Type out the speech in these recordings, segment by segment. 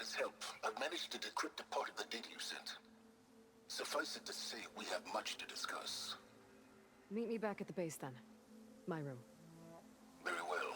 Empire's help, I've managed to decrypt a part of the data you sent. Suffice it to say, we have much to discuss. Meet me back at the base then. My room. Very well.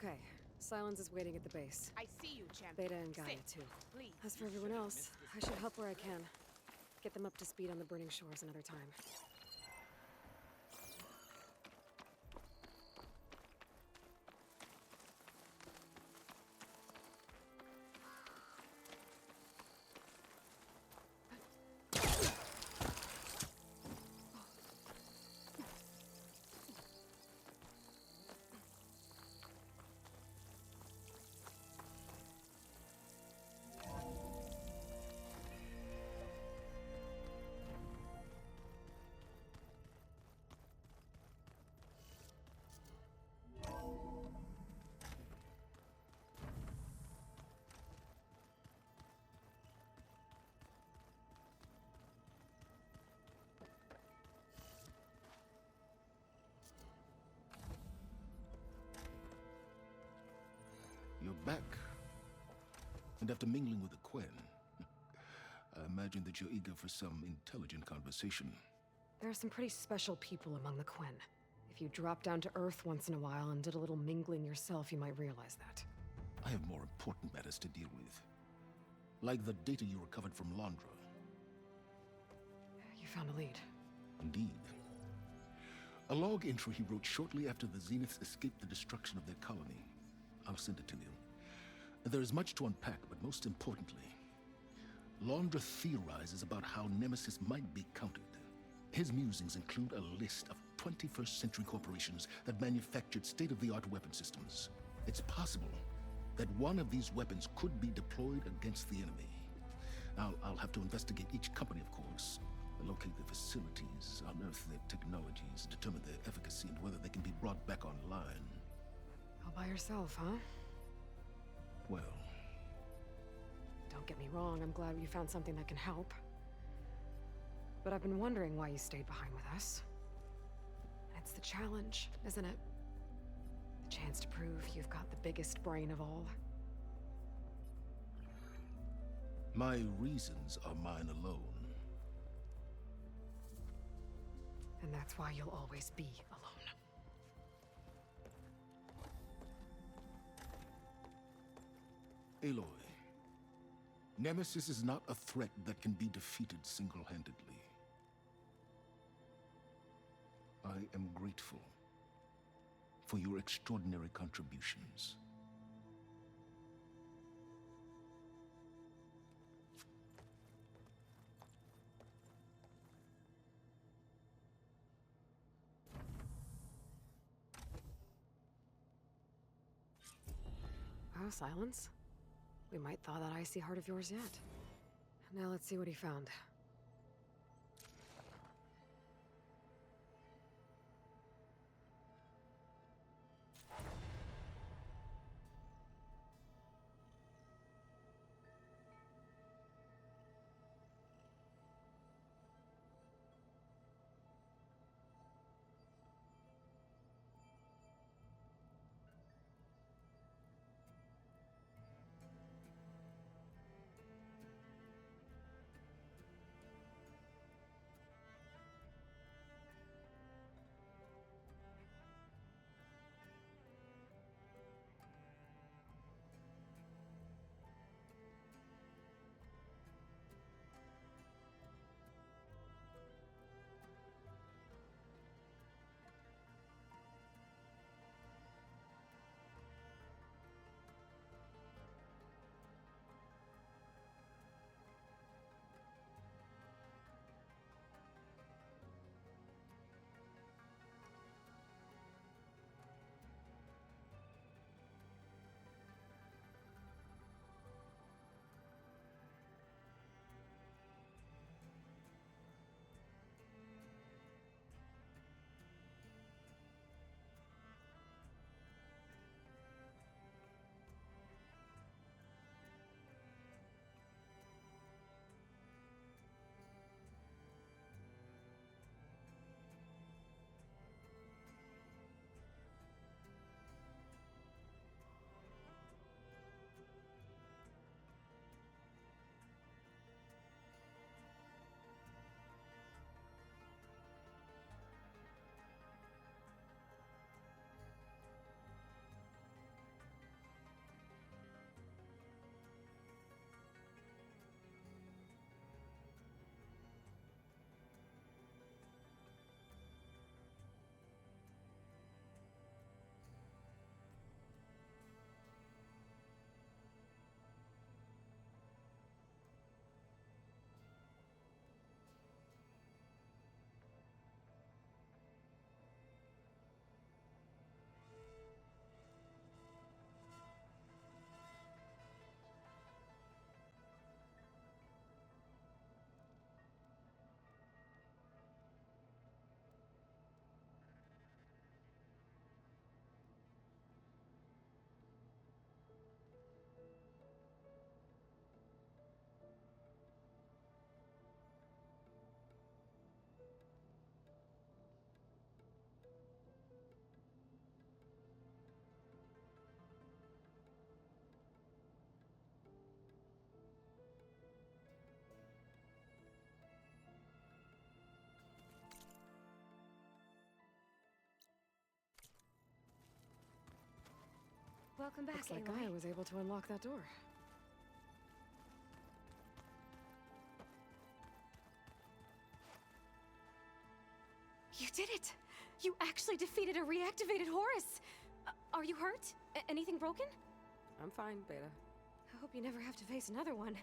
Okay, Silence is waiting at the base. I see you, champion. Beta and Gaia, Sit. too. Please. As for everyone else, I should help where I can. Get them up to speed on the Burning Shores another time. You're back. And after mingling with the Quen, I imagine that you're eager for some intelligent conversation. There are some pretty special people among the Quen. If you dropped down to Earth once in a while and did a little mingling yourself, you might realize that. I have more important matters to deal with. Like the data you recovered from Londra. You found a lead. Indeed. A log entry he wrote shortly after the Zeniths escaped the destruction of their colony. I'll send it to you. There is much to unpack, but most importantly, Londra theorizes about how Nemesis might be countered. His musings include a list of 21st century corporations that manufactured state-of-the-art weapon systems. It's possible that one of these weapons could be deployed against the enemy. I'll have to investigate each company, of course, locate their facilities, unearth their technologies, determine their efficacy, and whether they can be brought back online. All by yourself, huh? Well, don't get me wrong, I'm glad you found something that can help. But I've been wondering why you stayed behind with us. It's the challenge, isn't it? The chance to prove you've got the biggest brain of all. My reasons are mine alone. And that's why you'll always be alone. Aloy, Nemesis is not a threat that can be defeated single-handedly. I am grateful for your extraordinary contributions. Oh, Silence? We might thaw that icy heart of yours yet. Now let's see what he found. Welcome back, Looks like Aloy. Gaia was able to unlock that door. You did it! You actually defeated a reactivated Horus! Are you hurt? Anything broken? I'm fine, Beta. I hope you never have to face another one.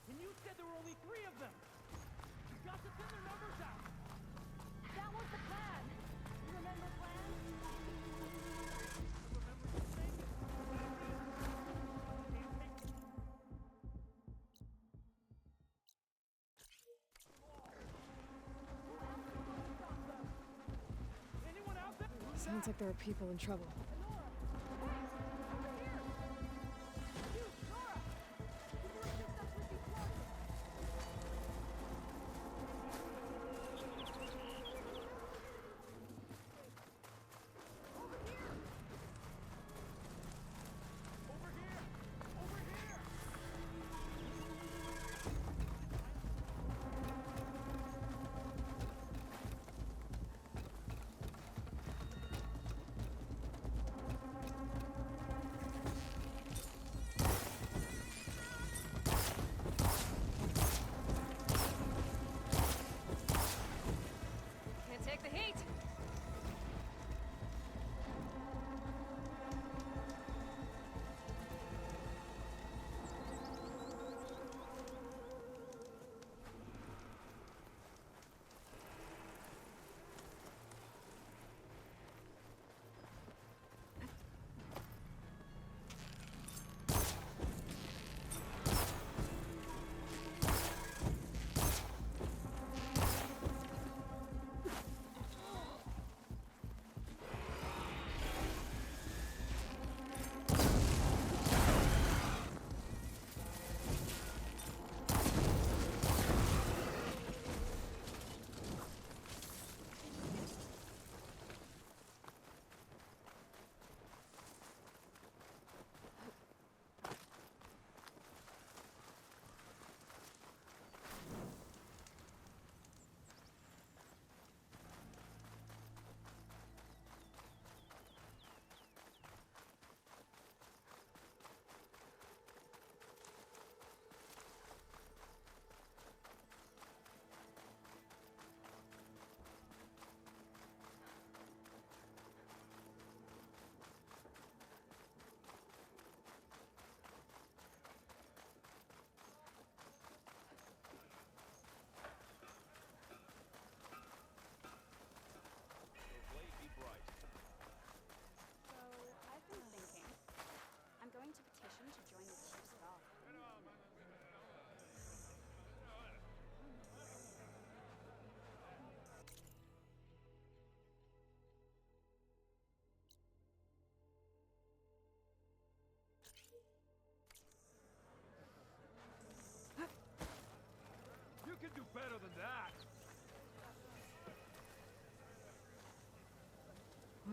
And you said there were only 3 of them! You got to send their numbers out! That was the plan! You remember plan? Anyone out there? Sounds like there are people in trouble.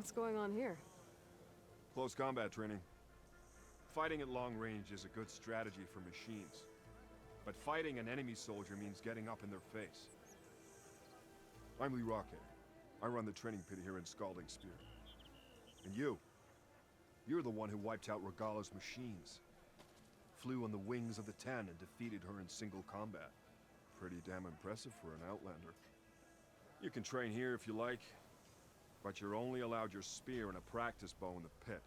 What's going on here? Close combat training. Fighting at long range is a good strategy for machines. But fighting an enemy soldier means getting up in their face. I'm Lee Rocket. I run the training pit here in Scalding Spear. And you're the one who wiped out Regala's machines. Flew on the wings of the Ten and defeated her in single combat. Pretty damn impressive for an Outlander. You can train here if you like, but you're only allowed your spear and a practice bow in the pit.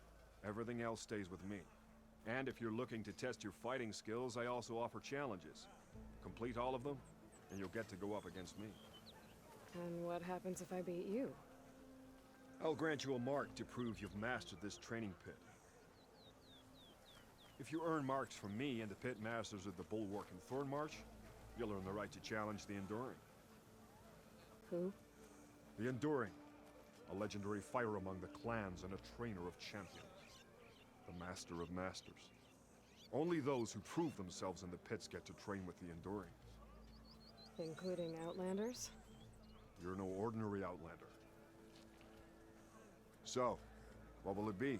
Everything else stays with me. And if you're looking to test your fighting skills, I also offer challenges. Complete all of them, and you'll get to go up against me. And what happens if I beat you? I'll grant you a mark to prove you've mastered this training pit. If you earn marks from me and the pit masters of the Bulwark and Thornmarsh, you'll earn the right to challenge the Enduring. Who? The Enduring, a legendary fighter among the clans and a trainer of champions. The Master of Masters. Only those who prove themselves in the pits get to train with the Enduring. Including Outlanders? You're no ordinary Outlander. So, what will it be?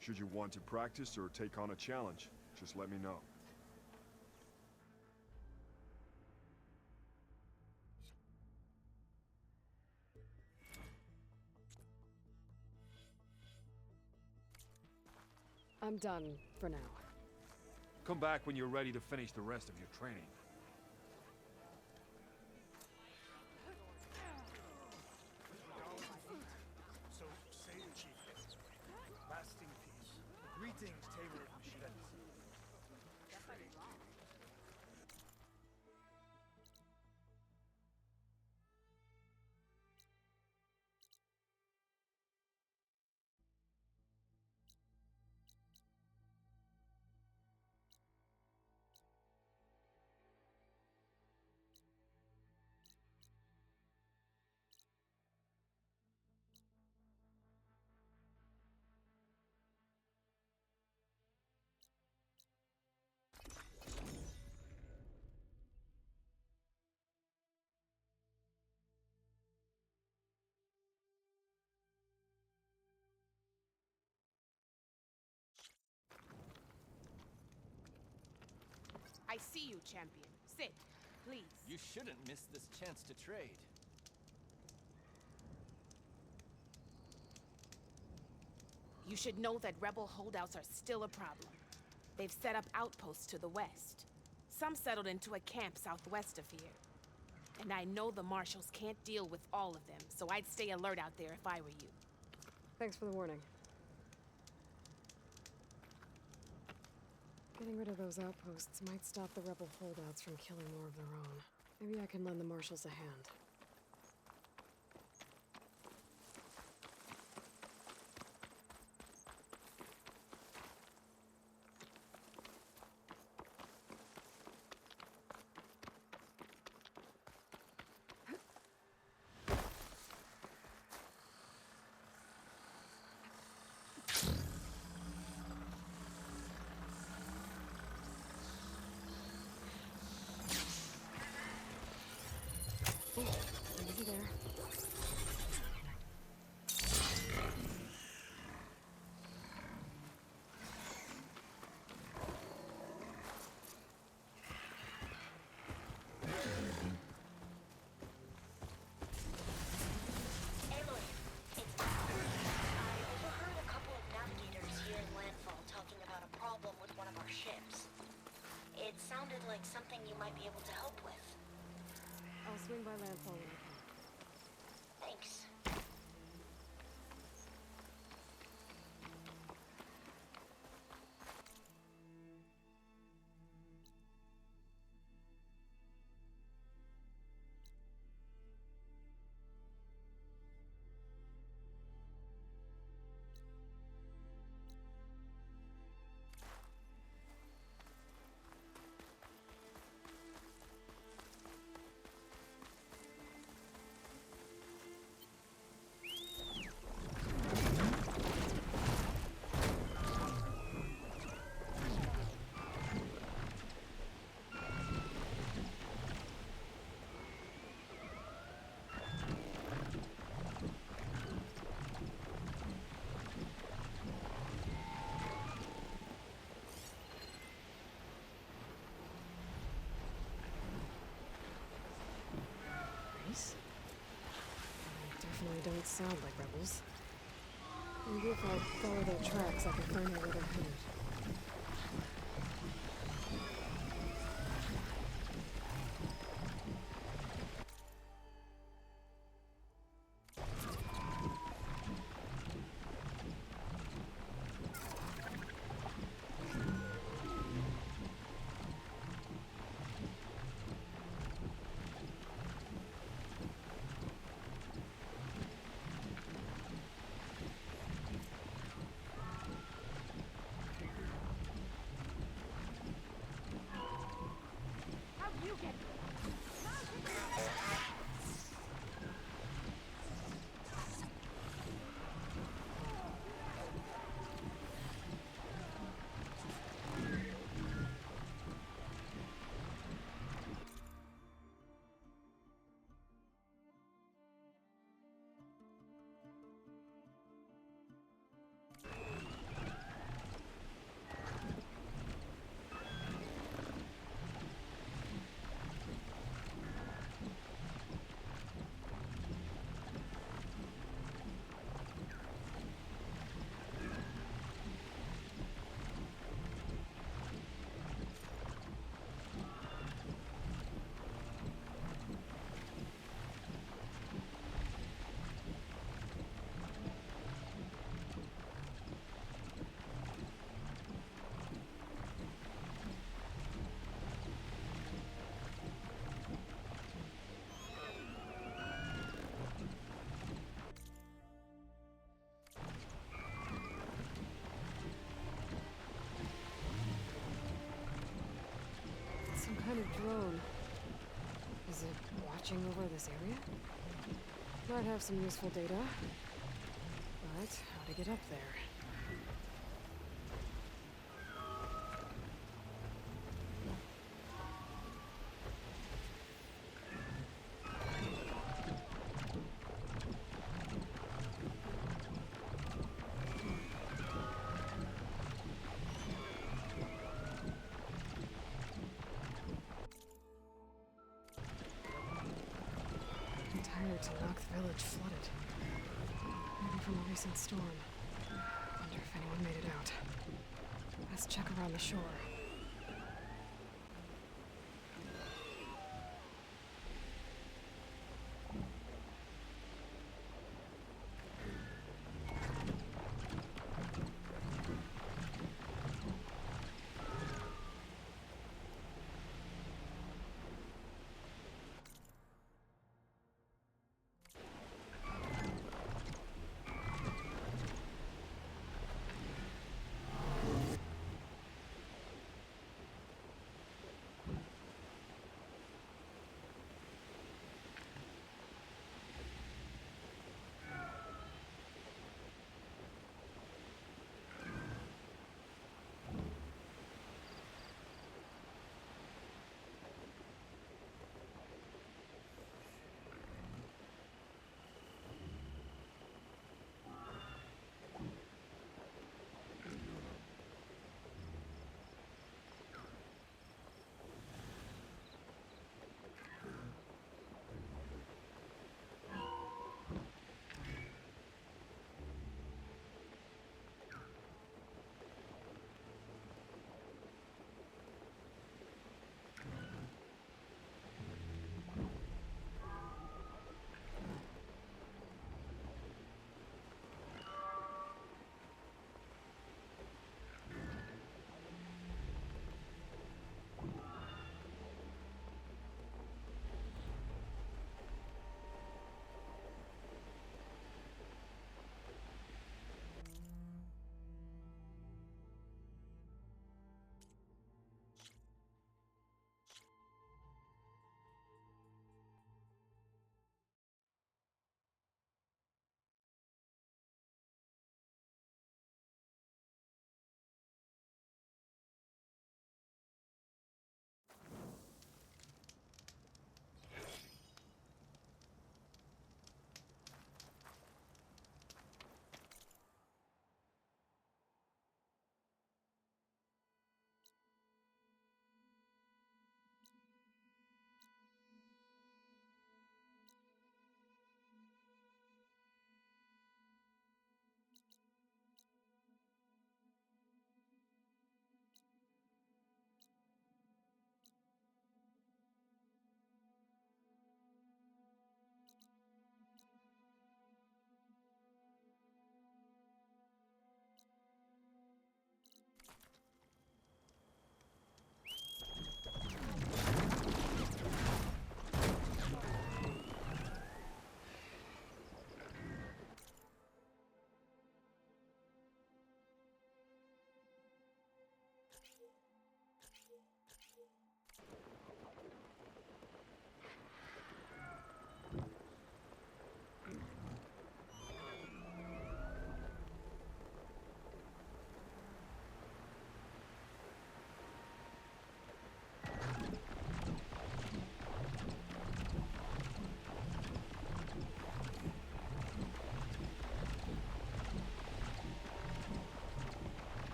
Should you want to practice or take on a challenge, just let me know. I'm done for now. Come back when you're ready to finish the rest of your training. So say the chief. Lasting peace. Greetings, tamer of machines. I see you, champion. Sit, please. You shouldn't miss this chance to trade. You should know that rebel holdouts are still a problem. They've set up outposts to the west. Some settled into a camp southwest of here. And I know the marshals can't deal with all of them, so I'd stay alert out there if I were you. Thanks for the warning. Getting rid of those outposts might stop the rebel holdouts from killing more of their own. Maybe I can lend the marshals a hand. Easy there. Aloy, it's I overheard a couple of navigators here in Landfall talking about a problem with one of our ships. It sounded like something you might be able to help with. I'll swing by landfall when I can. Thanks. definitely don't sound like rebels. Maybe if I follow their tracks, I can find out where they're headed. Some kind of drone. Is it watching over this area? Might have some useful data. But how to get up there? Tanakh village flooded. Maybe from a recent storm. Wonder if anyone made it out. Let's check around the shore.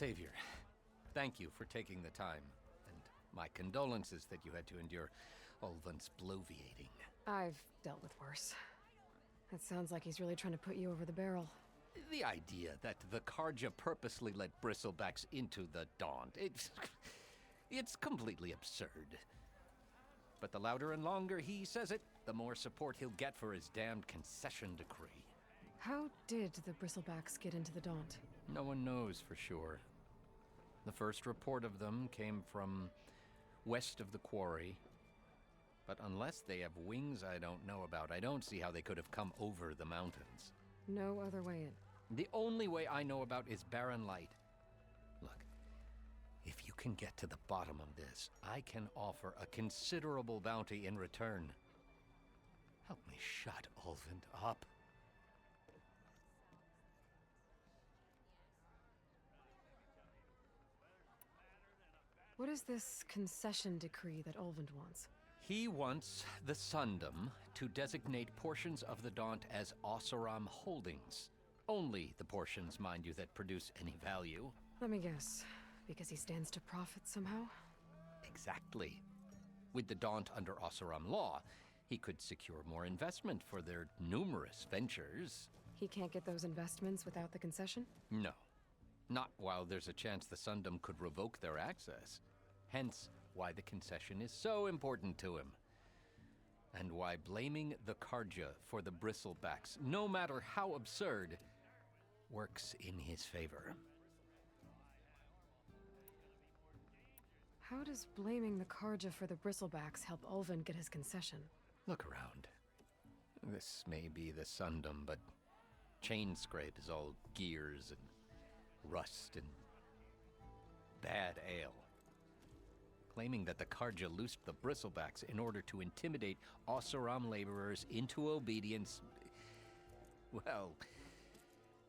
Savior, thank you for taking the time, and my condolences that you had to endure Ulvund's bloviating. I've dealt with worse. It sounds like he's really trying to put you over the barrel. The idea that the Carja purposely let bristlebacks into the Daunt, it's completely absurd. But the louder and longer he says it, the more support he'll get for his damned concession decree. How did the Bristlebacks get into the Daunt? No one knows for sure. The first report of them came from west of the quarry. But unless they have wings I don't know about, I don't see how they could have come over the mountains. No other way in. The only way I know about is Barren Light. Look, if you can get to the bottom of this, I can offer a considerable bounty in return. Help me shut Ulvund up. What is this concession decree that Ulvund wants? He wants the Sundom to designate portions of the Daunt as Oseram holdings. Only the portions, mind you, that produce any value. Let me guess. Because he stands to profit somehow? Exactly. With the Daunt under Oseram law, he could secure more investment for their numerous ventures. He can't get those investments without the concession? No. Not while there's a chance the Sundom could revoke their access. Hence, why the concession is so important to him. And why blaming the Carja for the Bristlebacks, no matter how absurd, works in his favor. How does blaming the Carja for the Bristlebacks help Ulvund get his concession? Look around. This may be the Sundom, but Chainscrape is all gears and rust and bad ale. Claiming that the Carja loosed the Bristlebacks in order to intimidate Oseram laborers into obedience. Well,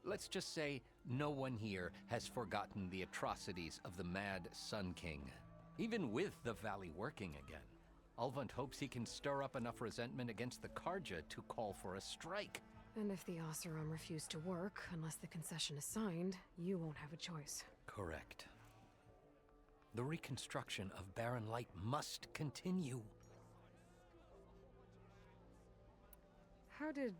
let's just say no one here has forgotten the atrocities of the Mad Sun King. Even with the valley working again, Ulvund hopes he can stir up enough resentment against the Carja to call for a strike. And if the Oseram refuse to work, unless the concession is signed, you won't have a choice. Correct. The reconstruction of Barren Light must continue. How did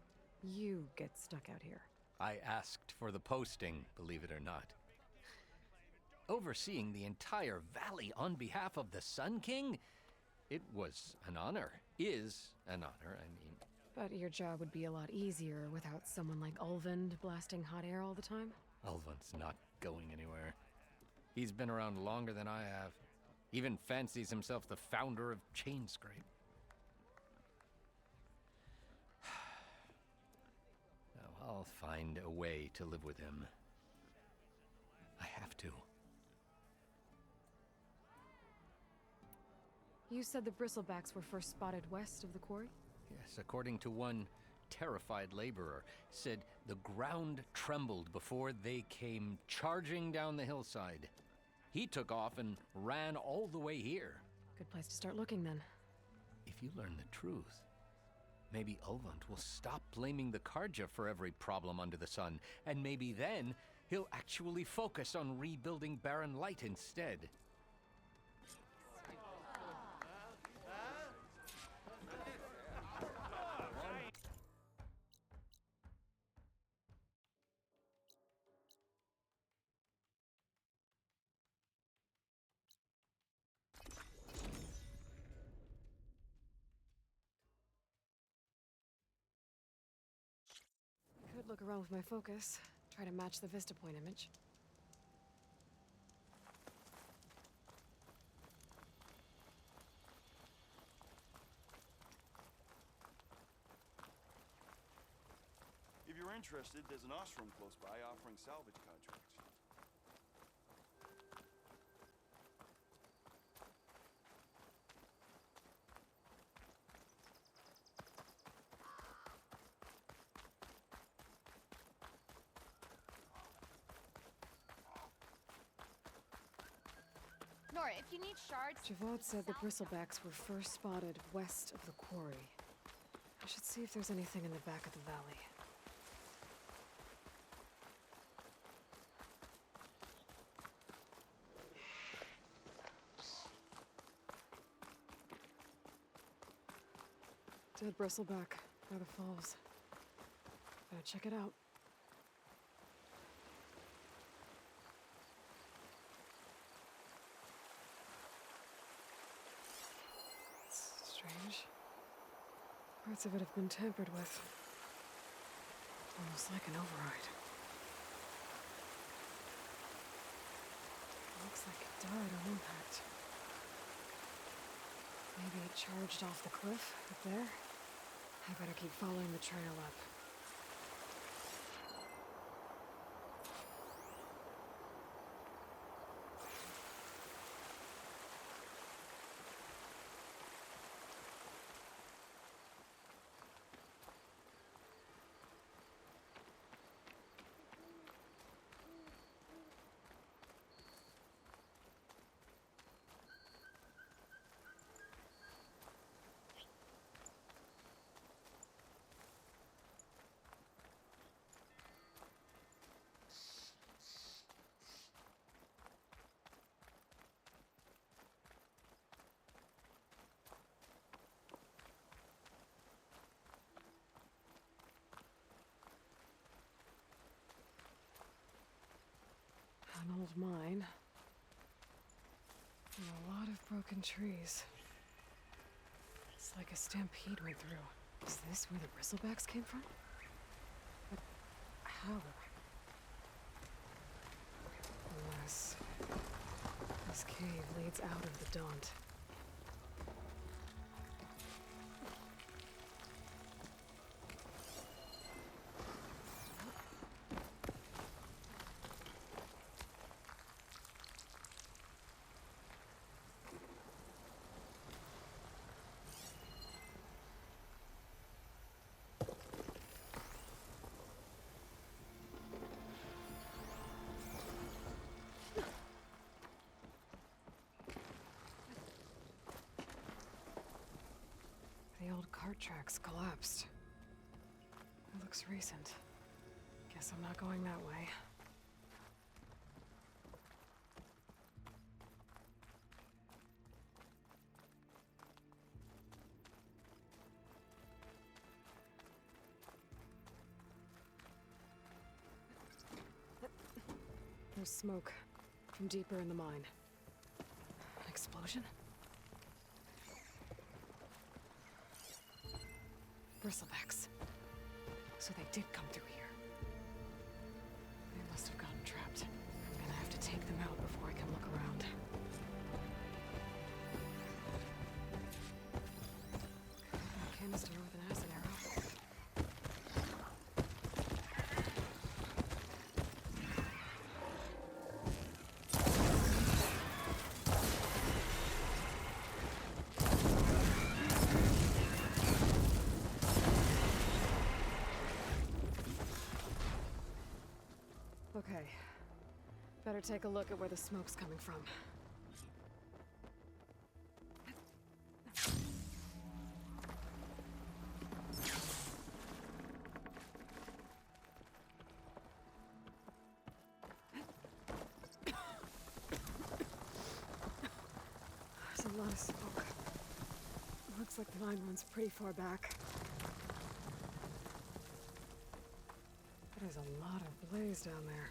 you get stuck out here? I asked for the posting, believe it or not. Overseeing the entire valley on behalf of the Sun King? It was an honor. Is an honor, I mean. But your job would be a lot easier without someone like Ulvund blasting hot air all the time? Ulvund's not going anywhere. He's been around longer than I have. Even fancies himself the founder of Chainscrape. Now, I'll find a way to live with him. I have to. You said the Bristlebacks were first spotted west of the quarry? Yes, according to one terrified laborer, said the ground trembled before they came charging down the hillside. He took off and ran all the way here. Good place to start looking, then. If you learn the truth, maybe Ulvund will stop blaming the Carja for every problem under the sun, and maybe then he'll actually focus on rebuilding Barren Light instead. Could look around with my focus. Try to match the Vista Point image. If you're interested, there's an Oseram close by offering salvage contracts. Nora, if you need shards... Javad said the Bristlebacks were first spotted west of the quarry. I should see if there's anything in the back of the valley. Dead bristleback by the falls. Gotta check it out. It's strange. Parts of it have been tampered with. Almost like an override. Looks like it died on impact. Maybe it charged off the cliff up there. I better keep following the trail up. An old mine. And a lot of broken trees. It's like a stampede went through. Is this where the bristlebacks came from? But how? Unless this cave leads out of the Daunt. The old cart tracks collapsed. It looks recent. Guess I'm not going that way. There's smoke from deeper in the mine. An explosion? Bristlebacks. So they did come through here. They must have gotten trapped. I'm gonna have to take them out before I can look around. A canister with an acid arrow. Okay. Better take a look at where the smoke's coming from. There's a lot of smoke. Looks like the mine runs pretty far back. There's a lot of blaze down there.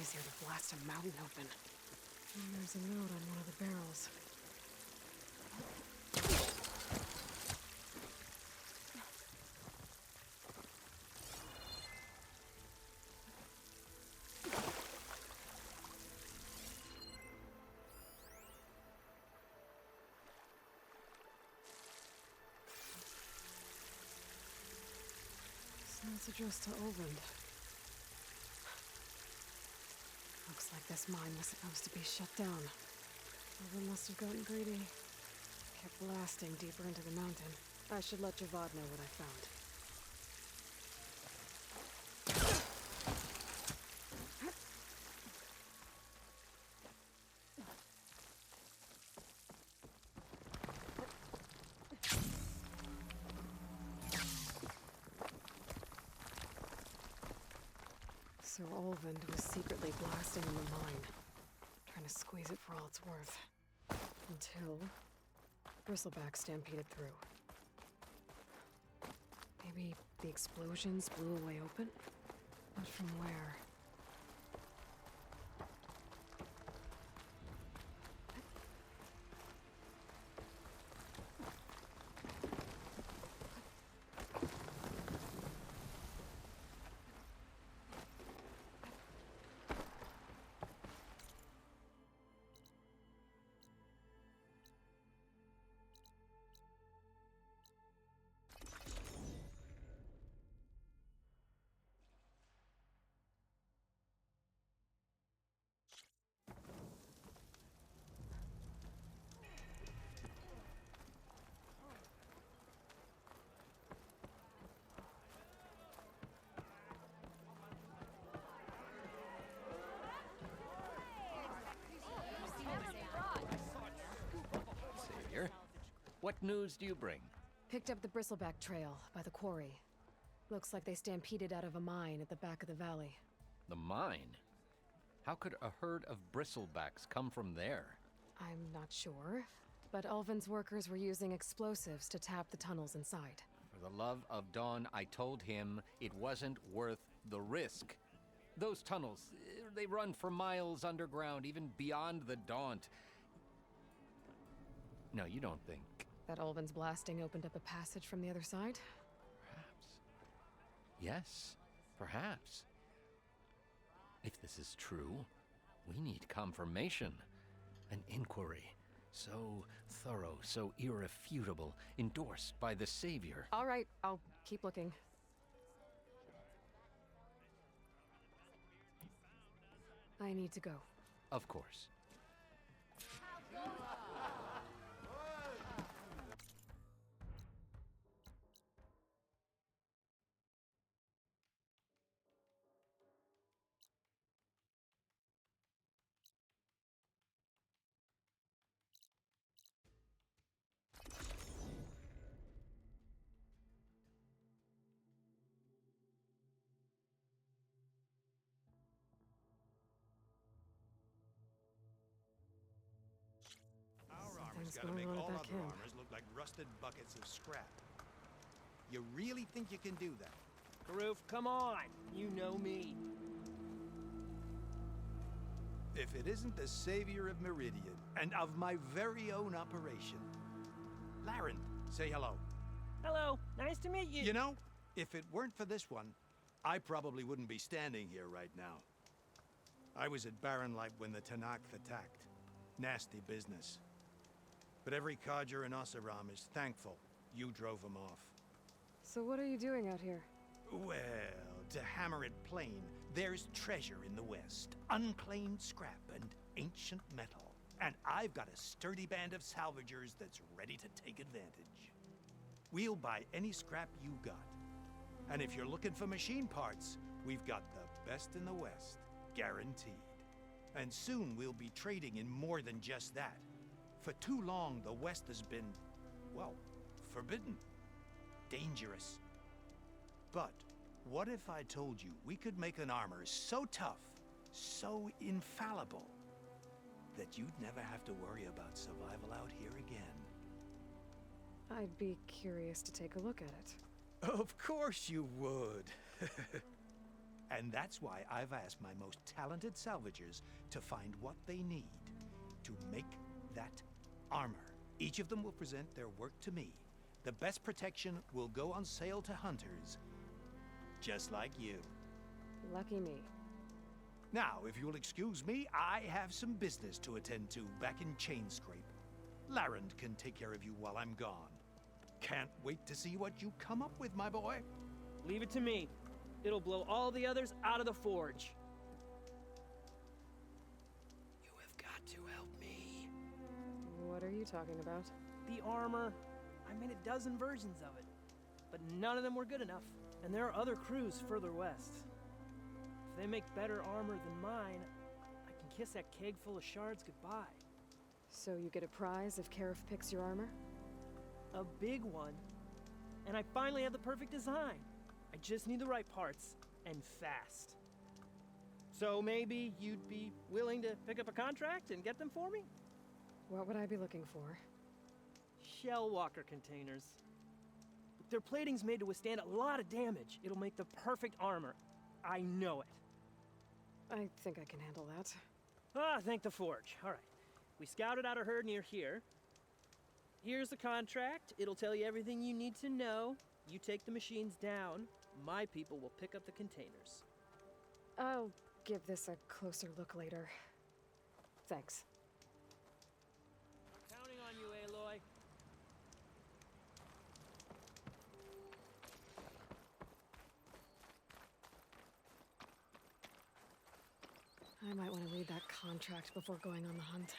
Easier to blast a mountain open. And there's a note on one of the barrels. It's addressed to Olvend. Looks like this mine was supposed to be shut down. Olvend must have gotten greedy. Kept blasting deeper into the mountain. I should let Javad know what I found. So Olvend was secretly blasting in the mine, trying to squeeze it for all it's worth. Until Bristleback stampeded through. Maybe the explosions blew a way open? But from where? Savior, what news do you bring? Picked up the Bristleback trail by the quarry. Looks like they stampeded out of a mine at the back of the valley. The mine? How could a herd of bristlebacks come from there? I'm not sure, but Ulvin's workers were using explosives to tap the tunnels inside. For the love of Dawn, I told him it wasn't worth the risk. Those tunnels, they run for miles underground, even beyond the Daunt. No, you don't think. That Ulvin's blasting opened up a passage from the other side? Perhaps. Yes, perhaps. If this is true, we need confirmation. An inquiry. So thorough, so irrefutable, endorsed by the Savior. All right, I'll keep looking. I need to go. Of course. Something's Gotta going make on all at that other camp. armors look like rusted buckets of scrap. You really think you can do that? Karoof, come on! You know me. If it isn't the savior of Meridian, and of my very own operation. Laren, say hello. Hello, nice to meet you. You know, if it weren't for this one, I probably wouldn't be standing here right now. I was at Barren Light when the Tanakh attacked. Nasty business. But every codger in Oseram is thankful you drove them off. So what are you doing out here? Well, to hammer it plain, there's treasure in the West. Unclaimed scrap and ancient metal. And I've got a sturdy band of salvagers that's ready to take advantage. We'll buy any scrap you got. And if you're looking for machine parts, we've got the best in the West, guaranteed. And soon we'll be trading in more than just that. For too long, the West has been, well, forbidden. Dangerous. But what if I told you we could make an armor so tough, so infallible, that you'd never have to worry about survival out here again? I'd be curious to take a look at it. Of course you would. And that's why I've asked my most talented salvagers to find what they need to make that armor. Each of them will present their work to me. The best protection will go on sale to hunters, just like you. Lucky me. Now, if you'll excuse me, I have some business to attend to back in Chainscrape. Larend can take care of you while I'm gone. Can't wait to see what you come up with, my boy. Leave it to me. It'll blow all the others out of the forge. You have got to help me. What are you talking about? The armor. I made a dozen versions of it, but none of them were good enough. And there are other crews further west. If they make better armor than mine, I can kiss that keg full of shards goodbye. So you get a prize if Karif picks your armor? A big one. And I finally have the perfect design. I just need the right parts, and fast. So maybe you'd be willing to pick up a contract and get them for me? What would I be looking for? Shell walker containers. Their plating's made to withstand a lot of damage. It'll make the perfect armor. I know it. I think I can handle that. Ah, thank the forge. All right. We scouted out a herd near here. Here's the contract. It'll tell you everything you need to know. You take the machines down. My people will pick up the containers. I'll give this a closer look later. Thanks. Counting on you, Aloy. I might want to read that contract before going on the hunt.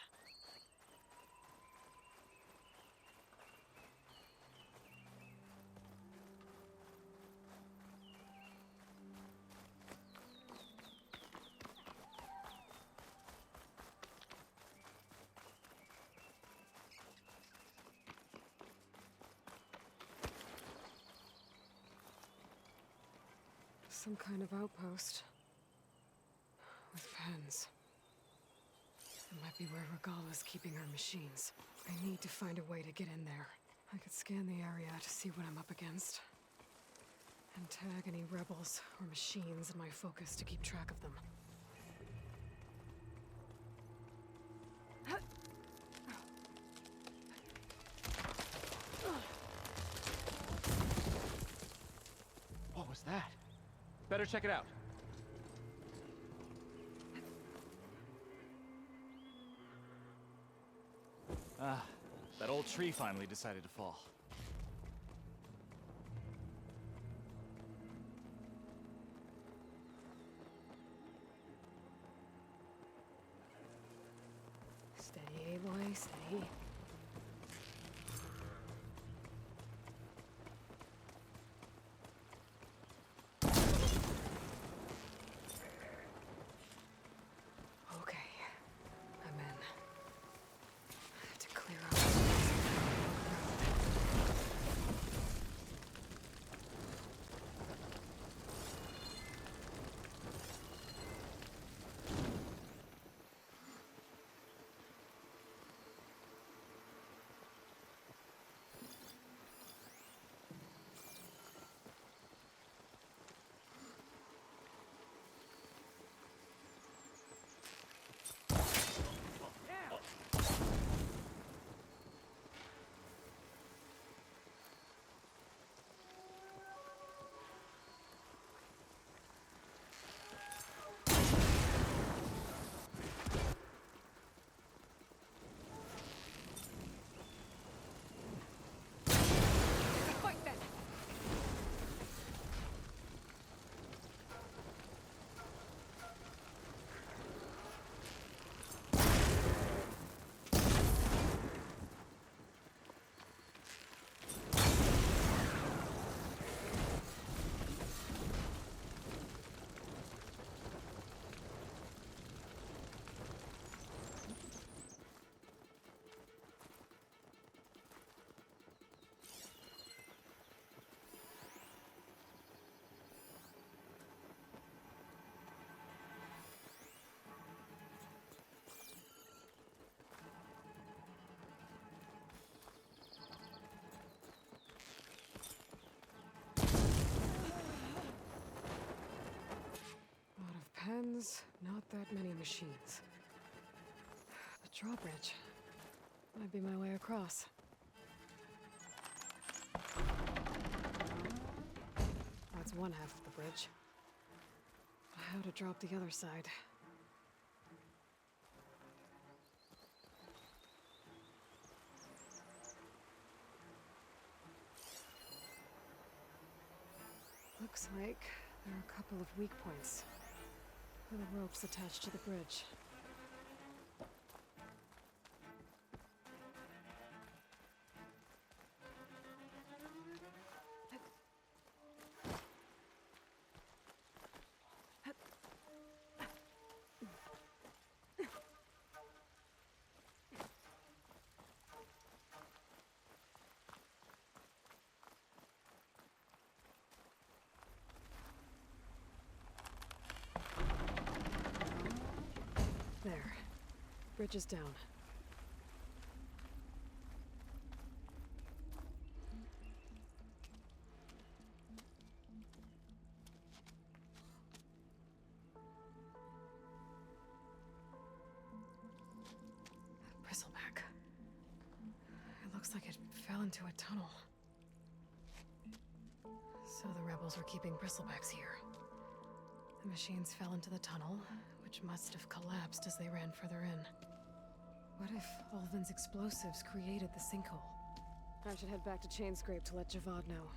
Some kind of outpost. With pens. It might be where Regala's keeping her machines. I need to find a way to get in there. I could scan the area to see what I'm up against. And tag any rebels or machines in my focus to keep track of them. What was that? Better check it out. Ah, that old tree finally decided to fall. Steady, Aloy, steady. Okay, I'm in. I have to clear out. Pens, not that many machines. The drawbridge might be my way across. That's one half of the bridge. How to drop the other side? Looks like There are a couple of weak points. Where the ropes attached to the bridge. There. Bridge is down. Bristleback. It looks like it fell into a tunnel. So the rebels were keeping bristlebacks here. The machines fell into the tunnel, which must have collapsed as they ran further in. What if Ulvin's explosives created the sinkhole? I should head back to Chainscrape to let Javad know.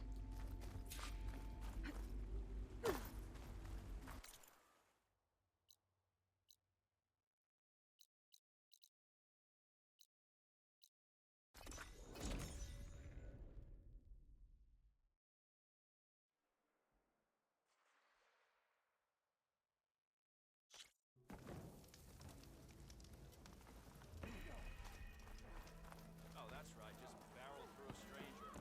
Oh, that's right. Just barrel through a stranger.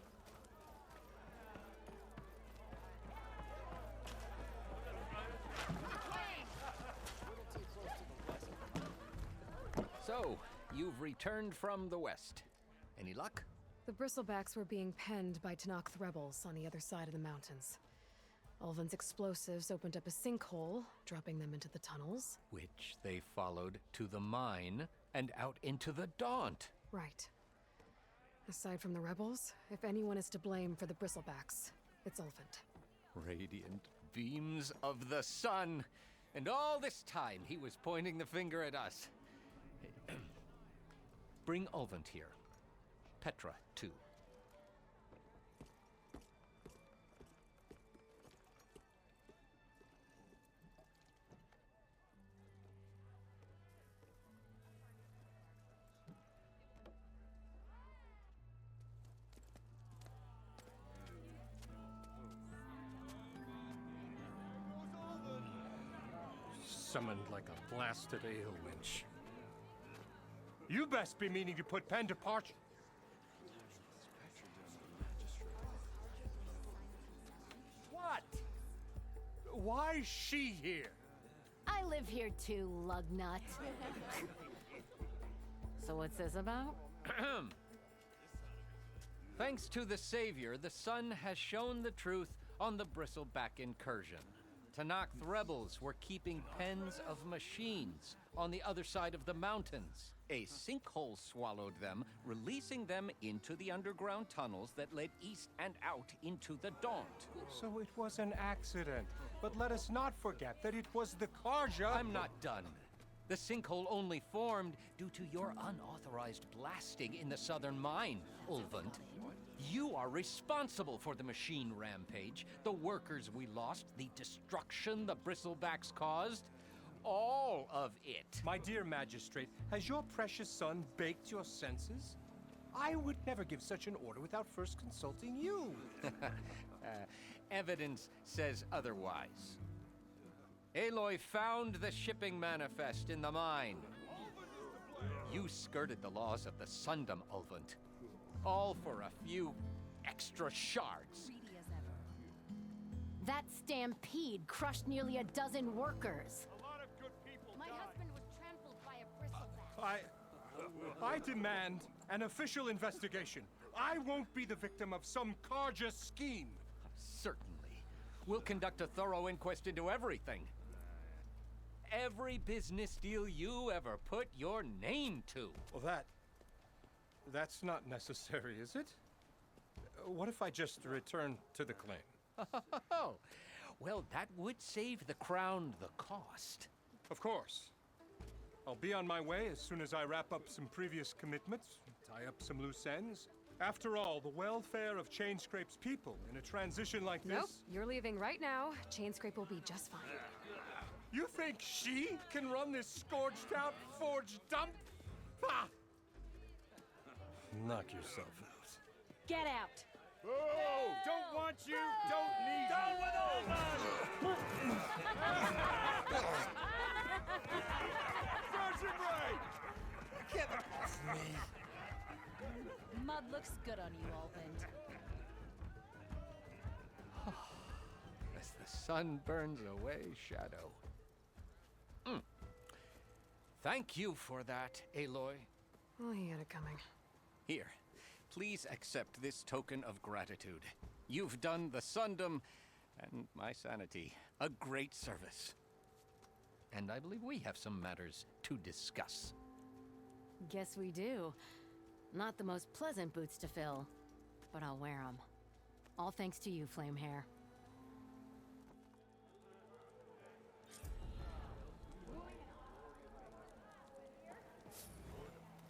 So, you've returned from the west. Any luck? The Bristlebacks were being penned by Tenakth rebels on the other side of the mountains. Ulvin's explosives opened up a sinkhole, dropping them into the tunnels. Which they followed to the mine and out into the Daunt. Right. Aside from the rebels, if anyone is to blame for the Bristlebacks, it's Ulvund. Radiant beams of the sun. And all this time he was pointing the finger at us. Bring Ulvund here. Petra, too. Summoned like a blasted ale winch. You best be meaning to put pen to parch. What? Why is she here? I live here too, lugnut. So what's this about? Thanks to the Savior, the sun has shown the truth on the Bristleback incursion. Tenakth rebels were keeping pens of machines on the other side of the mountains. A sinkhole swallowed them, releasing them into the underground tunnels that led east and out into the Daunt. So it was an accident. But let us not forget that it was the Karja. I'm not done. The sinkhole only formed due to your unauthorized blasting in the southern mine, Ulvund. You are responsible for the machine rampage, the workers we lost, the destruction the Bristlebacks caused. All of it. My dear magistrate, has your precious son baked your senses? I would never give such an order without first consulting you. Evidence says otherwise. Aloy found the shipping manifest in the mine. You skirted the laws of the Sundom, Ulvund. All for a few extra shards. That stampede crushed nearly a dozen workers. A lot of good people My died. husband was trampled by a bristleback. I demand an official investigation. I won't be the victim of some Karja scheme. Certainly. We'll conduct a thorough inquest into everything. Every business deal you ever put your name to. Well, that's not necessary, is it? What if I just return to the claim? Oh, well, that would save the crown the cost. Of course. I'll be on my way as soon as I wrap up some previous commitments, tie up some loose ends. After all, the welfare of Chainscrape's people in a transition like this... Nope, you're leaving right now. Chainscrape will be just fine. You think she can run this scorched-out forge dump? Ha! Knock yourself out. Get out! Oh! Don't want you, don't need Down with all Crush him right! Get off me! Mud looks good on you, Alvin. As the sun burns away shadow. Thank you for that, Aloy. Oh, he had it coming. Here, please accept this token of gratitude. You've done the Sundom and my sanity a great service. And I believe we have some matters to discuss. Guess we do. Not the most pleasant boots to fill, but I'll wear them. All thanks to you, Flamehair.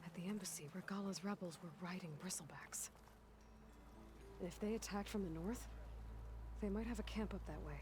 At the embassy, Regalla's rebels were riding bristlebacks. If they attacked from the north, they might have a camp up that way.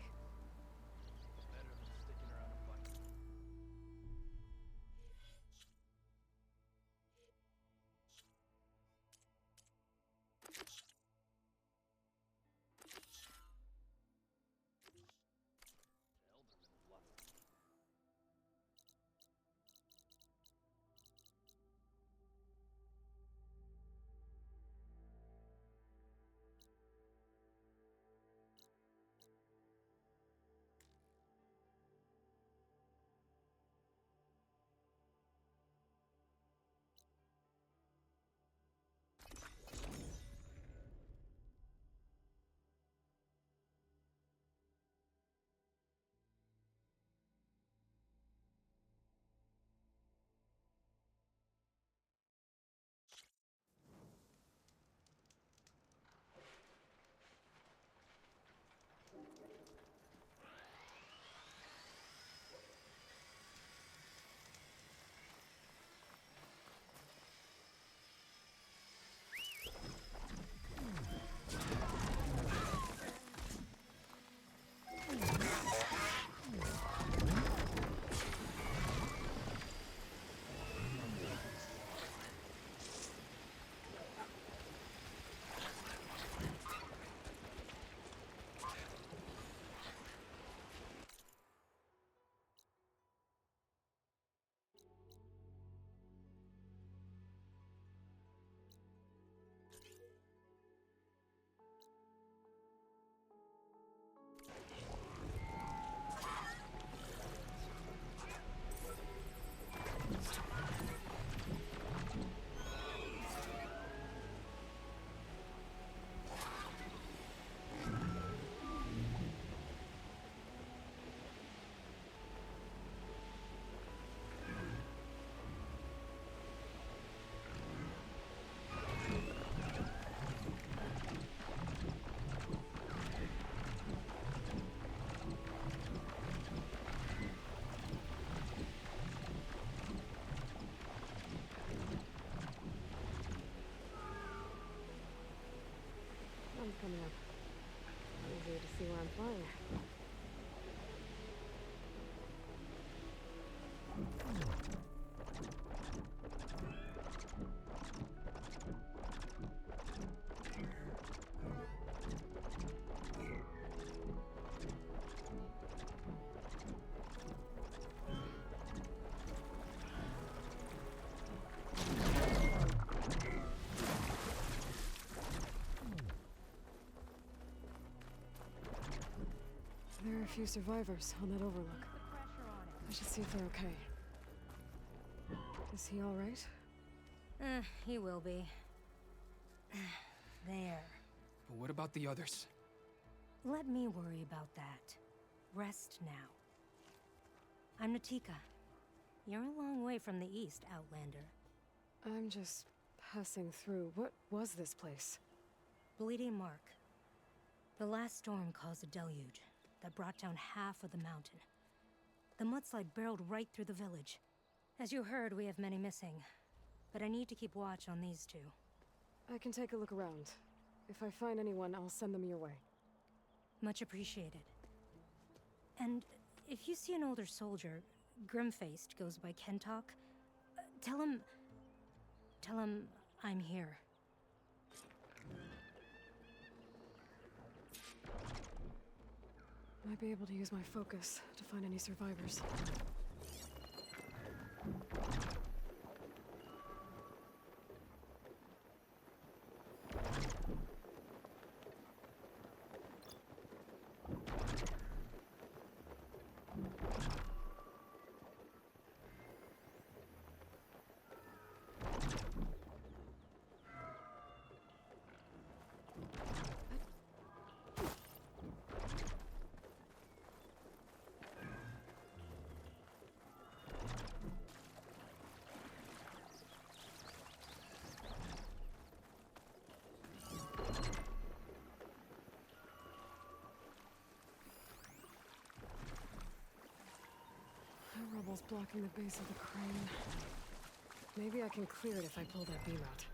I'm coming up. Easier to see where I'm flying. There are a few survivors on that overlook. I should see if they're okay. Is he all right? He will be. There. But what about the others? Let me worry about that. Rest now. I'm Natika. You're a long way from the east, Outlander. I'm just passing through. What was this place? Bleeding Mark. The last storm caused a deluge that brought down half of the mountain. The mudslide barreled right through the village. As you heard, we have many missing. But I need to keep watch on these two. I can take a look around. If I find anyone, I'll send them your way. Much appreciated. And if you see an older soldier, grim-faced, goes by Kentok, tell him I'm here. Might be able to use my focus to find any survivors. Rubble's blocking the base of the crane. Maybe I can clear it if I pull that beam out.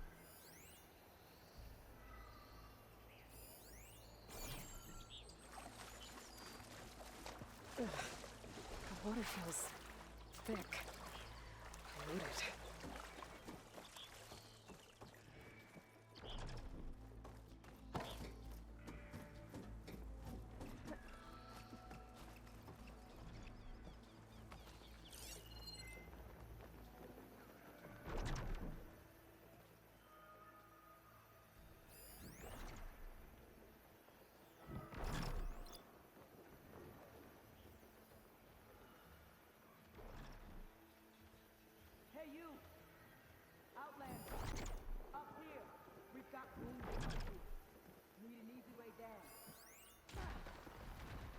Ugh. The water feels thick. Polluted. Hey, you! Outlander! Up here! We've got room for you. Need an easy way down.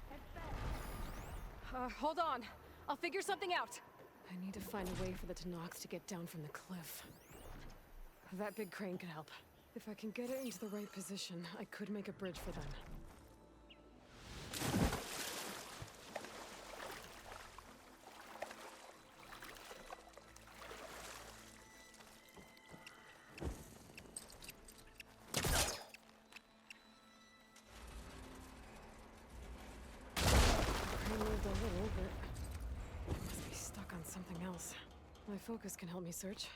Head fast! Hold on. I'll figure something out. I need to find a way for the Tanox to get down from the cliff. That big crane could help. If I can get it into the right position, I could make a bridge for them. Something else. My focus can help me search.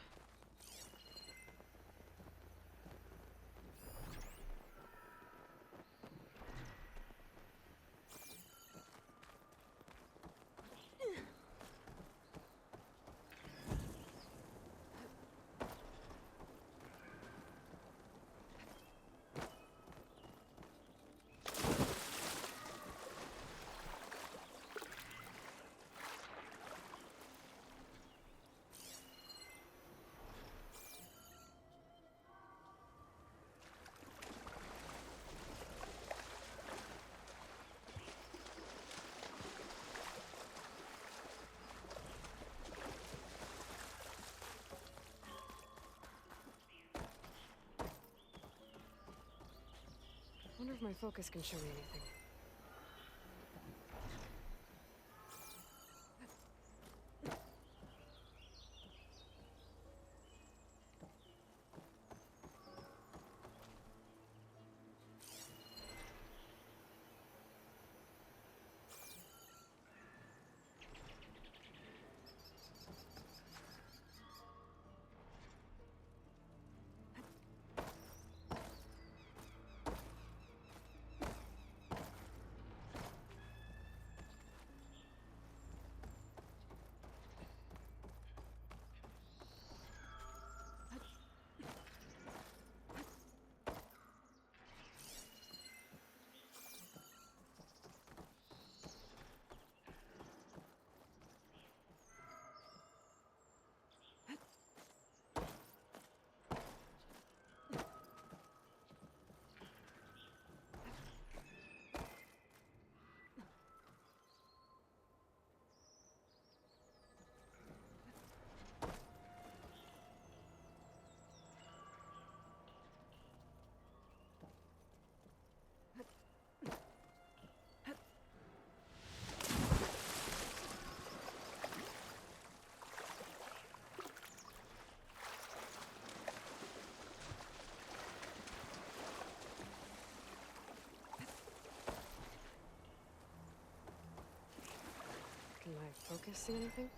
I wonder if my focus can show me anything. You see anything?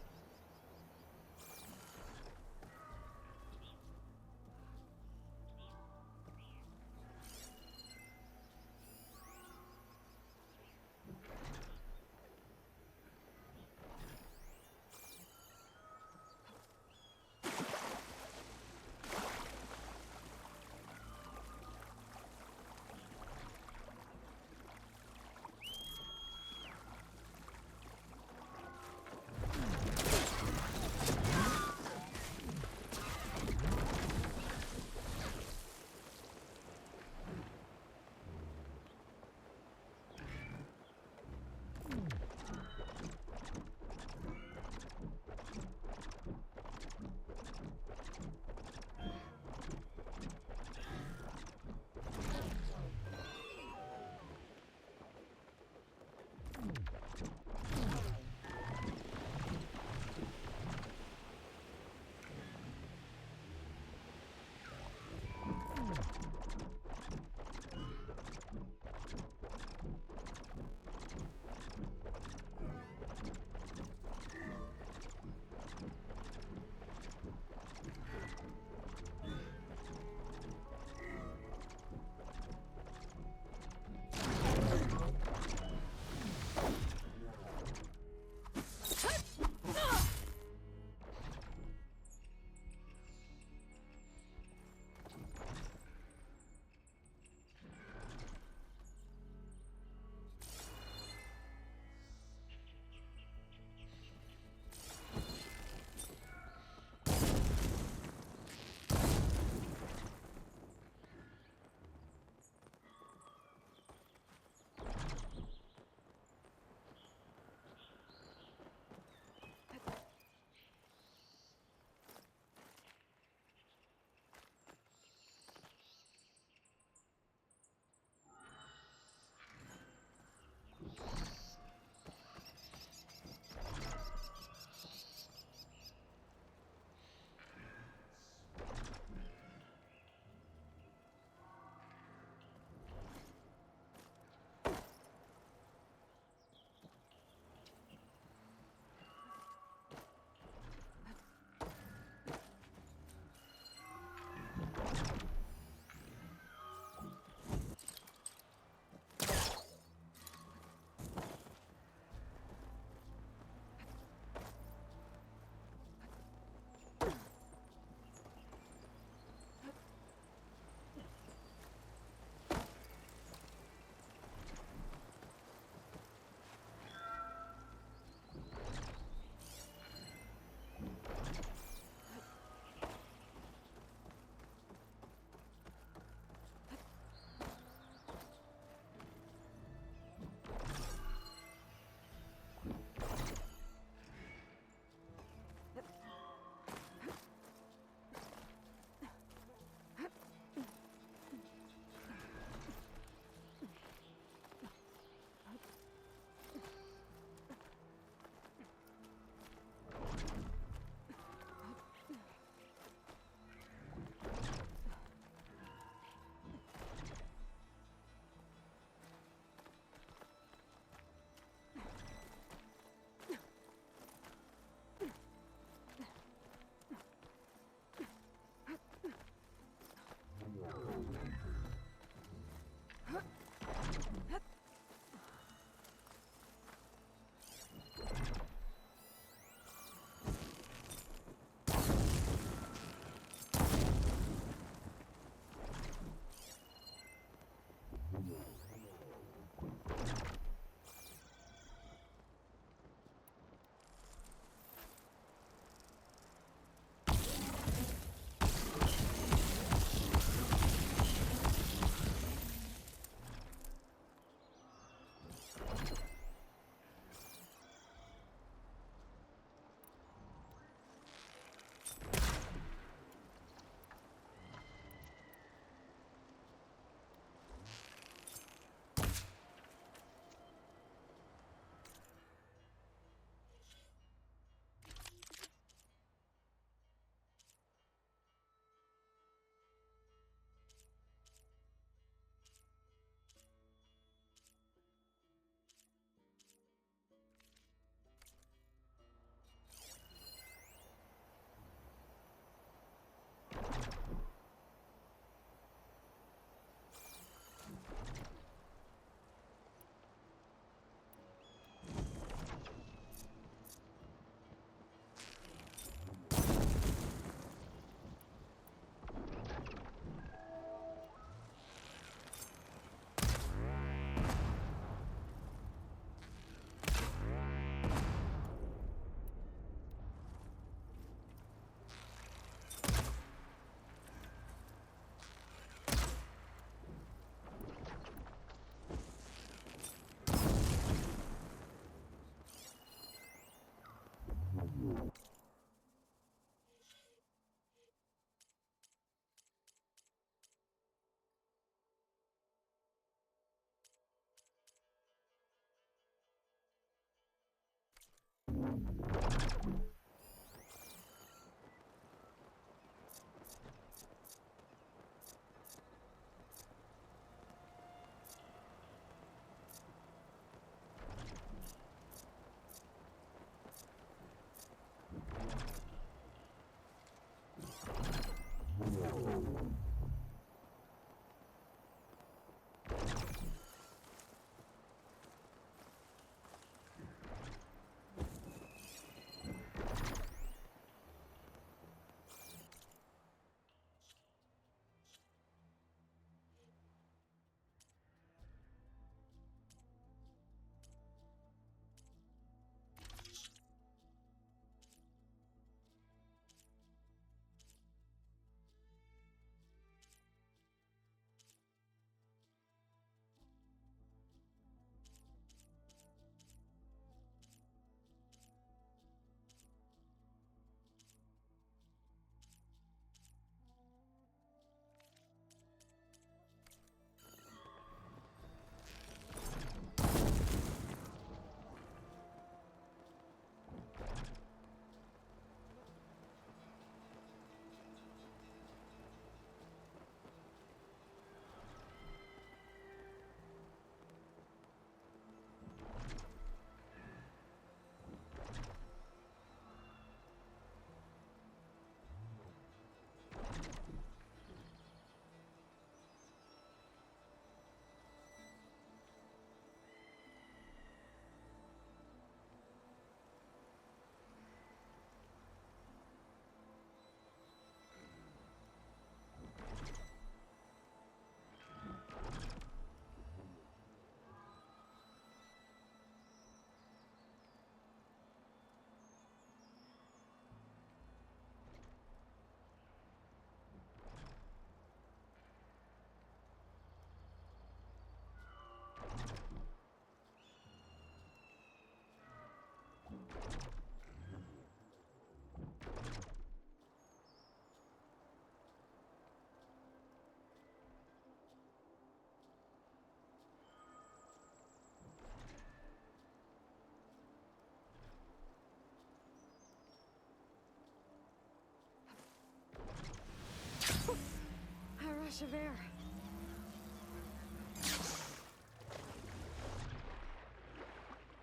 A rush of air.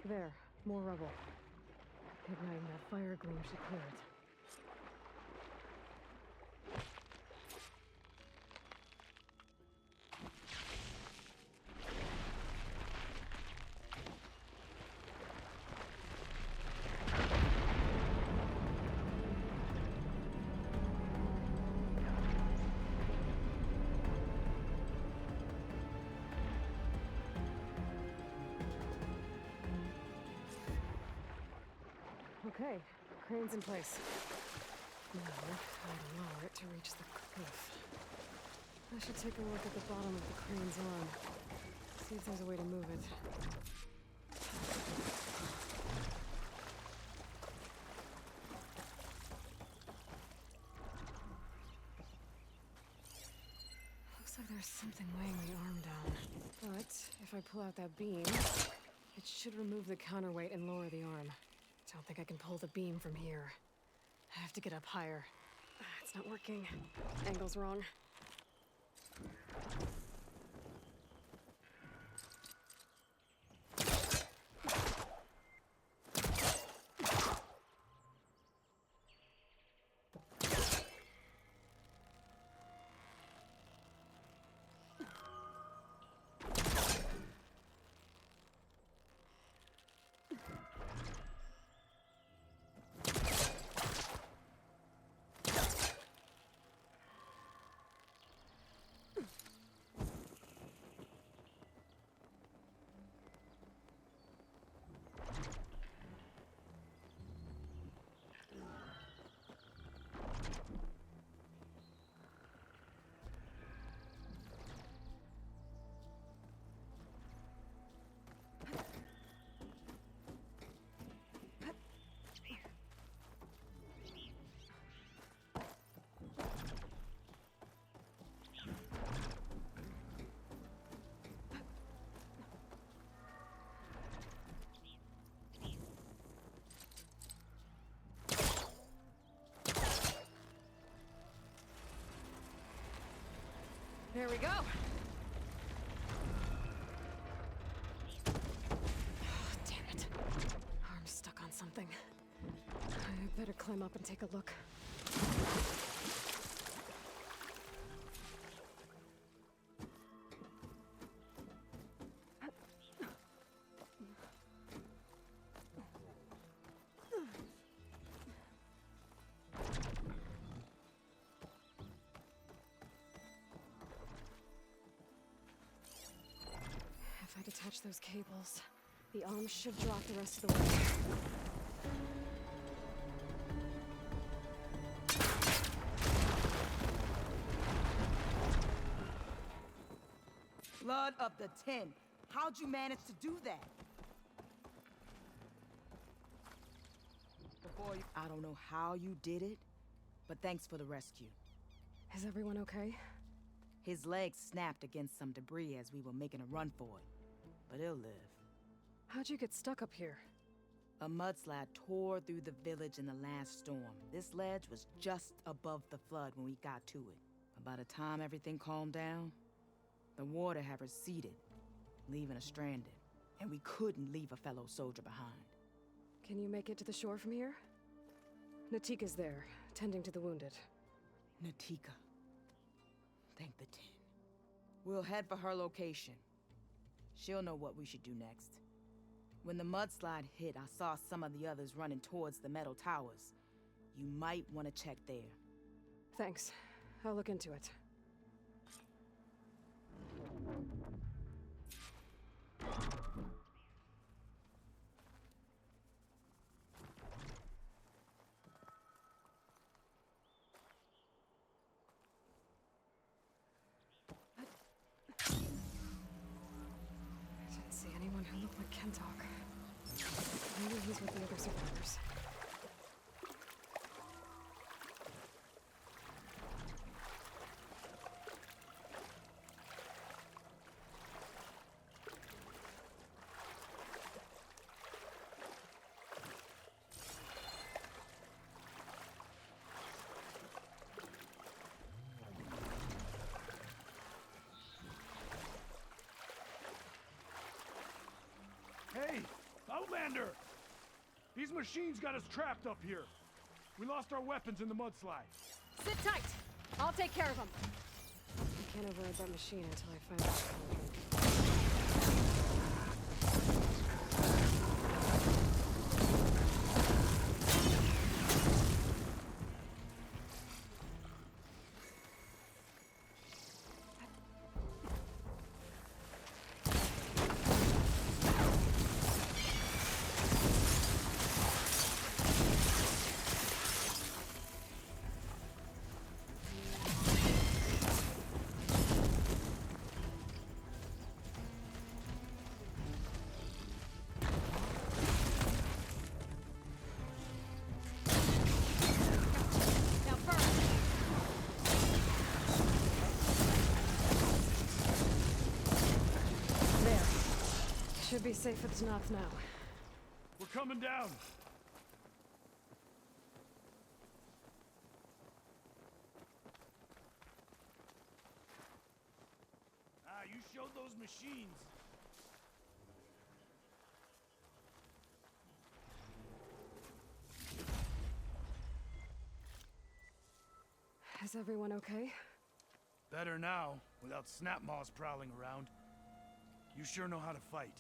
There, more rubble. Igniting that fire gleam should clear it. Okay, crane's in place. Now, how to lower it to reach the cliff. I should take a look at the bottom of the crane's arm. See if there's a way to move it. Looks like there's something weighing the arm down. But if I pull out that beam, it should remove the counterweight and lower the arm. Don't think I can pull the beam from here. I have to get up higher. It's not working. Angle's wrong. Here we go. Damn it. Arm's stuck on something. I better climb up and take a look. If I detach those cables, the arms should drop the rest of the way. Blood of the Ten. How'd you manage to do that? I don't know how you did it, but thanks for the rescue. Is everyone okay? His legs snapped against some debris as we were making a run for it, but he'll live. How'd you get stuck up here? A mudslide tore through the village in the last storm. This ledge was just above the flood when we got to it. But by the time everything calmed down, the water had receded, leaving us stranded. And we couldn't leave a fellow soldier behind. Can you make it to the shore from here? Natika's there, tending to the wounded. Natika. Thank the Ten. We'll head for her location. She'll know what we should do next. When the mudslide hit, I saw some of the others running towards the metal towers. You might want to check there. Thanks. I'll look into it. I didn't see anyone who looked like Kentok. Maybe he's with the other survivors. Hey, Outlander! These machines got us trapped up here. We lost our weapons in the mudslide. Sit tight! I'll take care of them. I can't override that machine until I find out. Should be safe at the north now. We're coming down. You showed those machines. Is everyone okay? Better now, without Snapmaws prowling around. You sure know how to fight.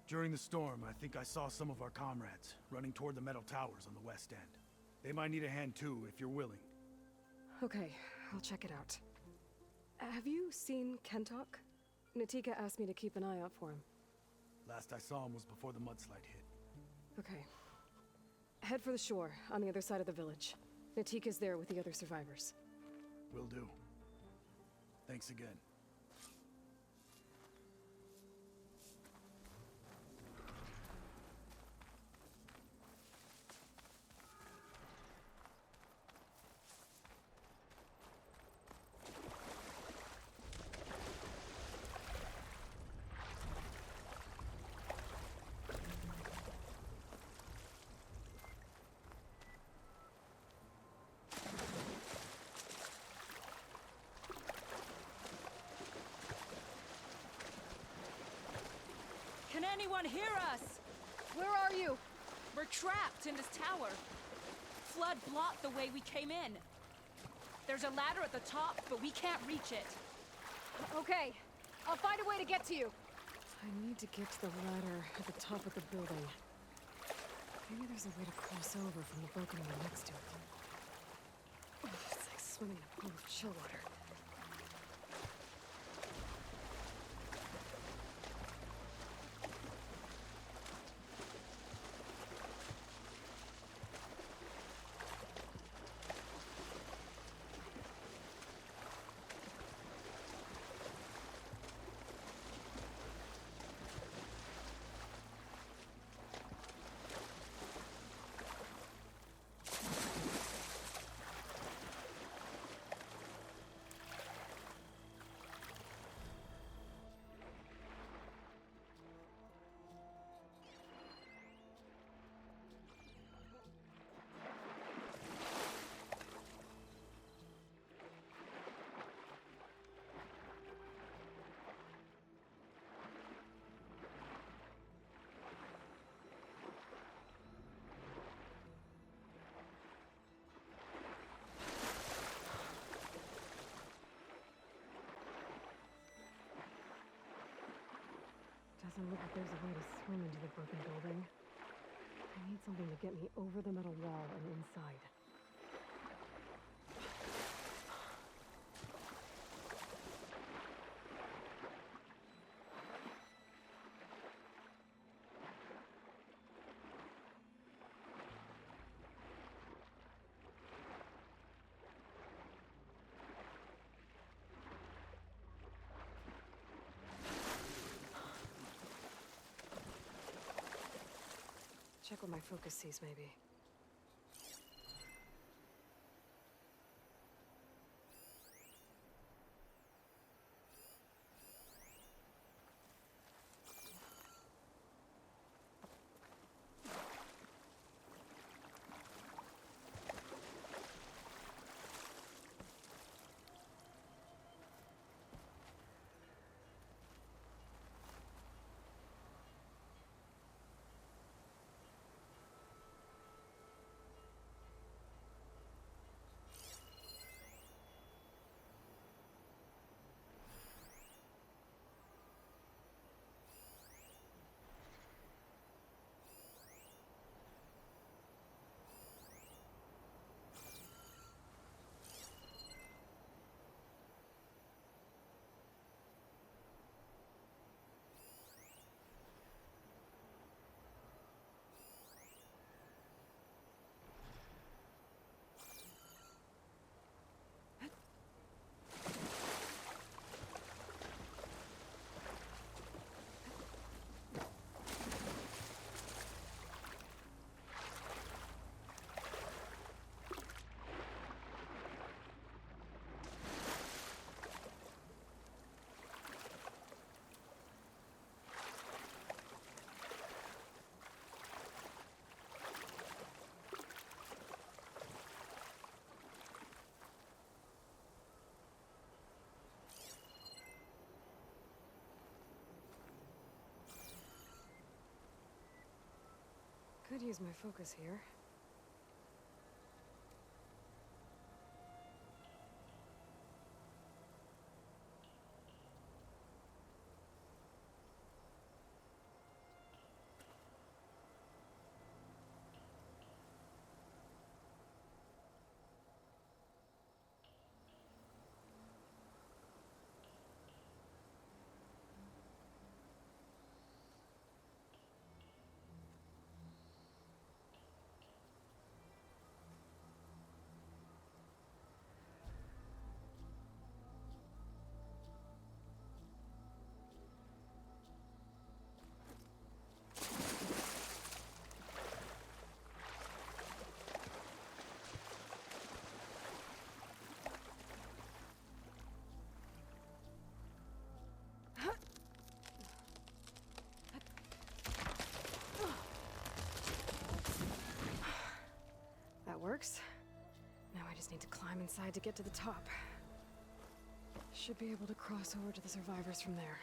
During the storm, I think I saw some of our comrades running toward the metal towers on the west end. They might need a hand too, if you're willing. Okay, I'll check it out. Have you seen Kentok? Natika asked me to keep an eye out for him. Last I saw him was before the mudslide hit. Okay. Head for the shore, on the other side of the village. Natika's there with the other survivors. Will do. Thanks again. anyone hear us? Where are you? We're trapped in this tower. Flood blocked the way we came in. There's a ladder at the top, but we can't reach it. Okay, I'll find a way to get to you. I need to get to the ladder at the top of the building. Maybe there's a way to cross over from the broken one next to it. Ugh, it's like swimming in a pool of chill water. Doesn't look like there's a way to swim into the broken building. I need something to get me over the metal wall and inside. Check what my focus sees, maybe. Could use my focus here. Works. Now I just need to climb inside to get to the top. Should be able to cross over to the survivors from there.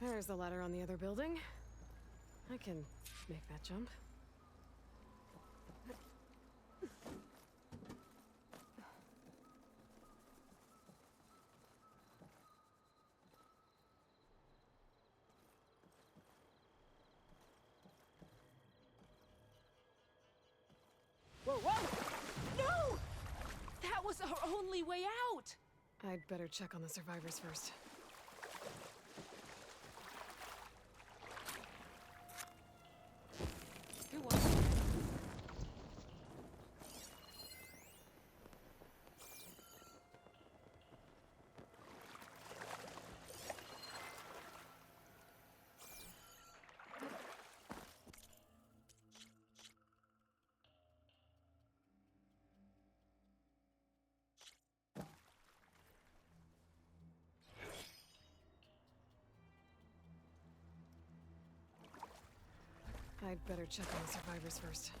There's the ladder on the other building. I can make that jump. Whoa, whoa! No! That was our only way out! I'd better check on the survivors first. Who was it? I'd better check on the survivors first.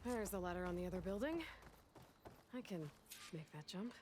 There's the ladder on the other building. I can make that jump.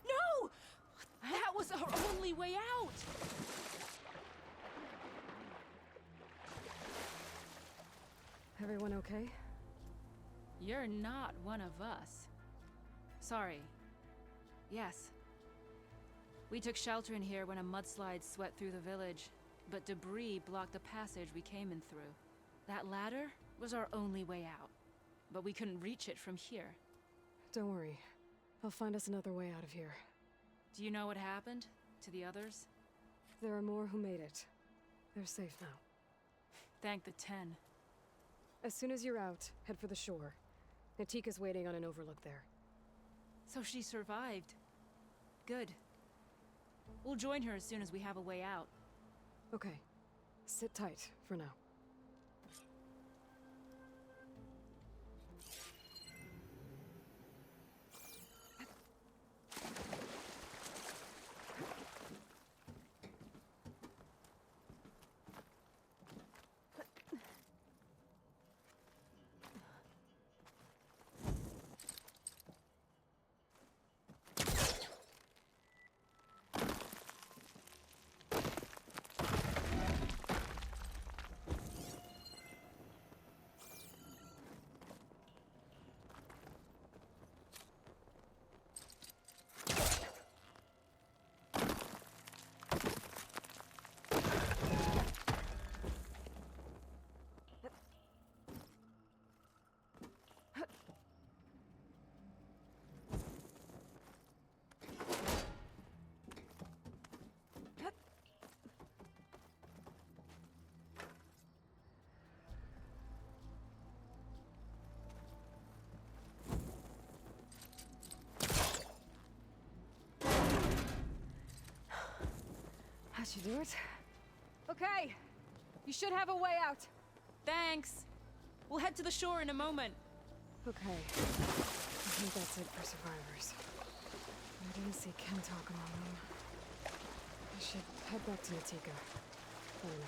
No! That was our only way out! Everyone okay? You're not one of us. Sorry. Yes. We took shelter in here when a mudslide swept through the village, but debris blocked the passage we came in through. That ladder was our only way out, but we couldn't reach it from here. Don't worry. I'll find us another way out of here. Do you know what happened to the others? There are more who made it. They're safe now. Thank the 10. As soon as you're out, head for the shore. Natika's waiting on an overlook there. So she survived. Good. We'll join her as soon as we have a way out. Okay. Sit tight for now. How'd you do it? Okay. You should have a way out. Thanks. We'll head to the shore in a moment. Okay. I think that's it for survivors. I didn't see Kentalk among them. I should head back to Natika. For now.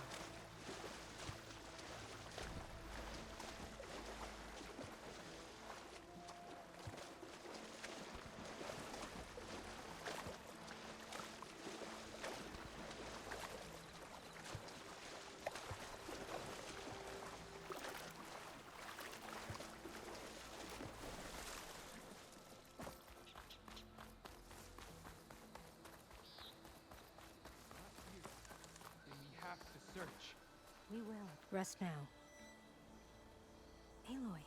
We will. Rest now. Aloy,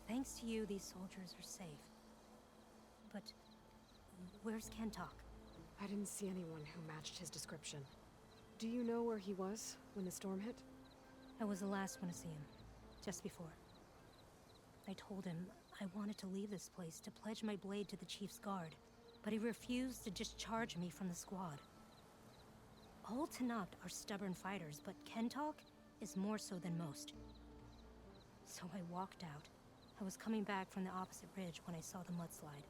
thanks to you, these soldiers are safe. But where's Kentalk? I didn't see anyone who matched his description. Do you know where he was when the storm hit? I was the last one to see him, just before. I told him I wanted to leave this place to pledge my blade to the Chief's guard, but he refused to discharge me from the squad. All Tenakth are stubborn fighters, but Kentalk is more so than most. So I walked out. I was coming back from the opposite ridge when I saw the mudslide.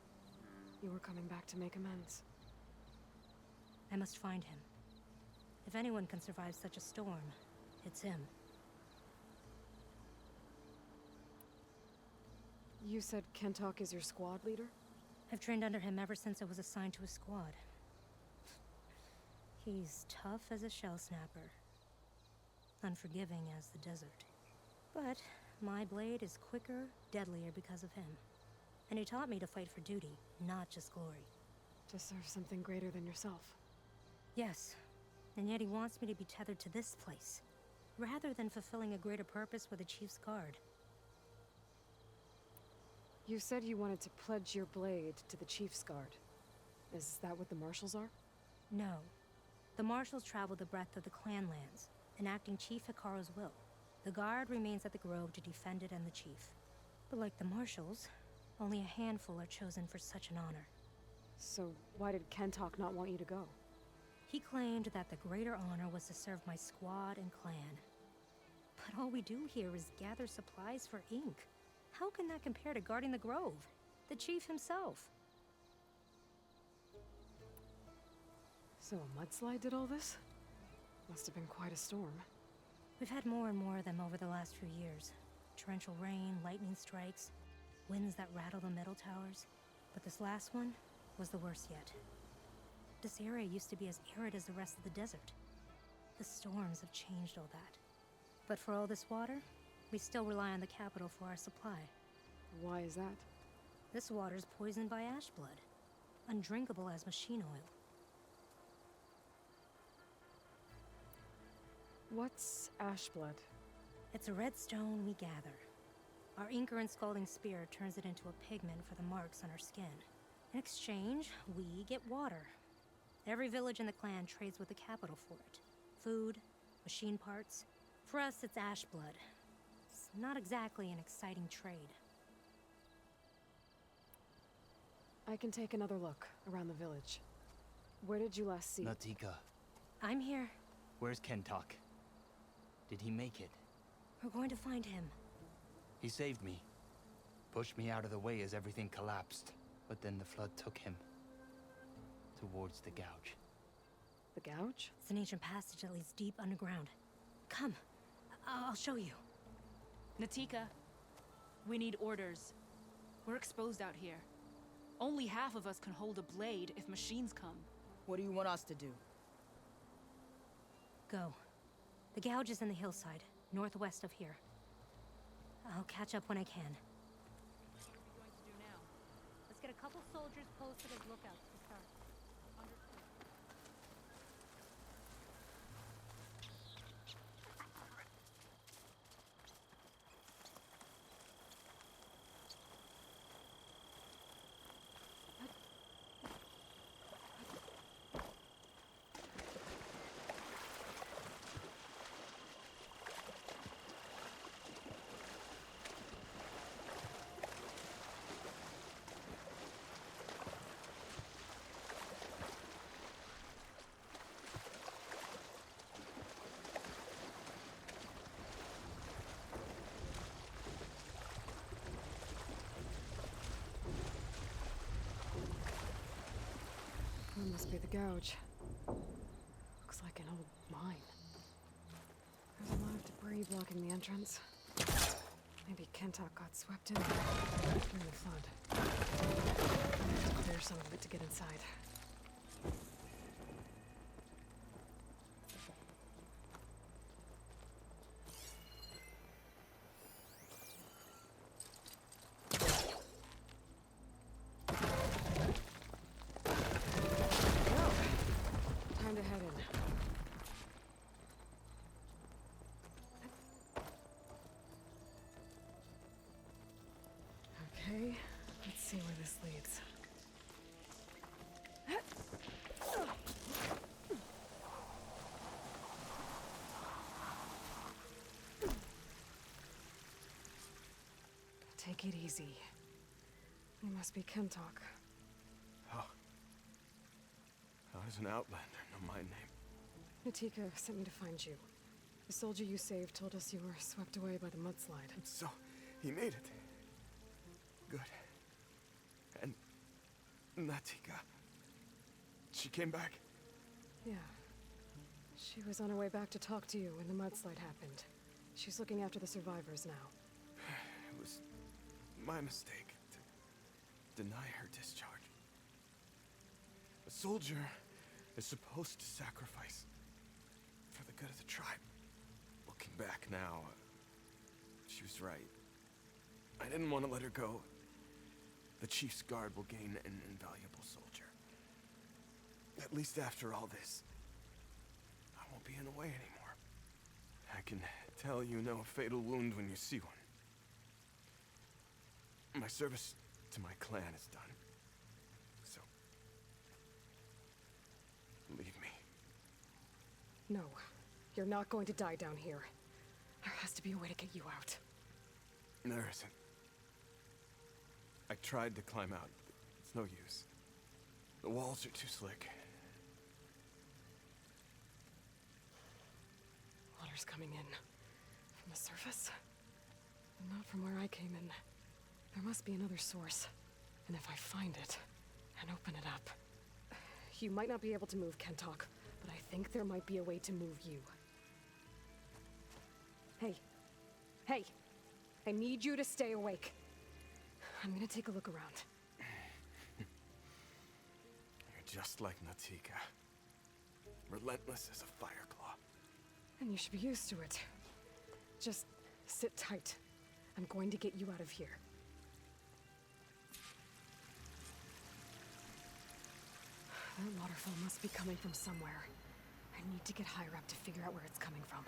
You were coming back to make amends. I must find him. If anyone can survive such a storm, it's him. You said Kentalk is your squad leader? I've trained under him ever since I was assigned to a squad. He's tough as a shell snapper. Unforgiving as the desert. But my blade is quicker, deadlier because of him. And he taught me to fight for duty, not just glory. To serve something greater than yourself. Yes, and yet he wants me to be tethered to this place, rather than fulfilling a greater purpose with the Chief's guard. You said you wanted to pledge your blade to the Chief's guard. Is that what the Marshals are? No. The Marshals travel the breadth of the clan lands, enacting Chief Hekarro's will. The guard remains at the Grove to defend it and the Chief. But like the Marshals, only a handful are chosen for such an honor. So why did Kentalk not want you to go? He claimed that the greater honor was to serve my squad and clan. But all we do here is gather supplies for ink. How can that compare to guarding the Grove? The Chief himself. So a mudslide did all this? Must have been quite a storm. We've had more and more of them over the last few years. Torrential rain, lightning strikes, winds that rattle the metal towers. But this last one was the worst yet. This area used to be as arid as the rest of the desert. The storms have changed all that. But for all this water, we still rely on the capital for our supply. Why is that? This water's poisoned by ash blood. Undrinkable as machine oil. What's ash blood? It's a red stone we gather. Our Inker and Scalding Spear turns it into a pigment for the marks on our skin. In exchange, we get water. Every village in the clan trades with the capital for it. Food, machine parts. For us, it's ash blood. It's not exactly an exciting trade. I can take another look around the village. Where did you last see? Natika, I'm here. where's Kentok? Did he make it? We're going to find him. He saved me. Pushed me out of the way as everything collapsed. But then the flood took him. Towards the gouge. The gouge? It's an ancient passage that leads deep underground. Come. I'll show you. Natika, we need orders. We're exposed out here. Only half of us can hold a blade if machines come. What do you want us to do? Go. The gouge is in the hillside, northwest of here. I'll catch up when I can. What are we going to do now? Let's get a couple soldiers posted as lookouts to start. Understood. That must be the gouge. Looks like an old mine. There's a lot of debris blocking the entrance. Maybe Kentok got swept in during the flood. Clear some of it to get inside. Time to head in. Okay, let's see where this leads. Take it easy. You must be Kentok. Oh. I was an outlander, no my name. Natika sent me to find you. The soldier you saved told us you were swept away by the mudslide. So, he made it. Good. And Natika, she came back? Yeah. She was on her way back to talk to you when the mudslide happened. She's looking after the survivors now. It was my mistake to deny her discharge. A soldier is supposed to sacrifice for the good of the tribe. Looking back now, she was right. I didn't want to let her go. The Chief's Guard will gain an invaluable soldier. At least after all this, I won't be in the way anymore. I can tell you know a fatal wound when you see one. My service to my clan is done. So, leave me. No, you're not going to die down here. There has to be a way to get you out. There isn't. I tried to climb out, but it's no use. The walls are too slick. Water's coming in. From the surface? And not from where I came in. There must be another source. And if I find it, and open it up... You might not be able to move Kentok, but I think there might be a way to move you. Hey. Hey! I need you to stay awake. I'm gonna take a look around. You're just like Natika. Relentless as a fireclaw. And you should be used to it. Just sit tight. I'm going to get you out of here. That waterfall must be coming from somewhere. I need to get higher up to figure out where it's coming from.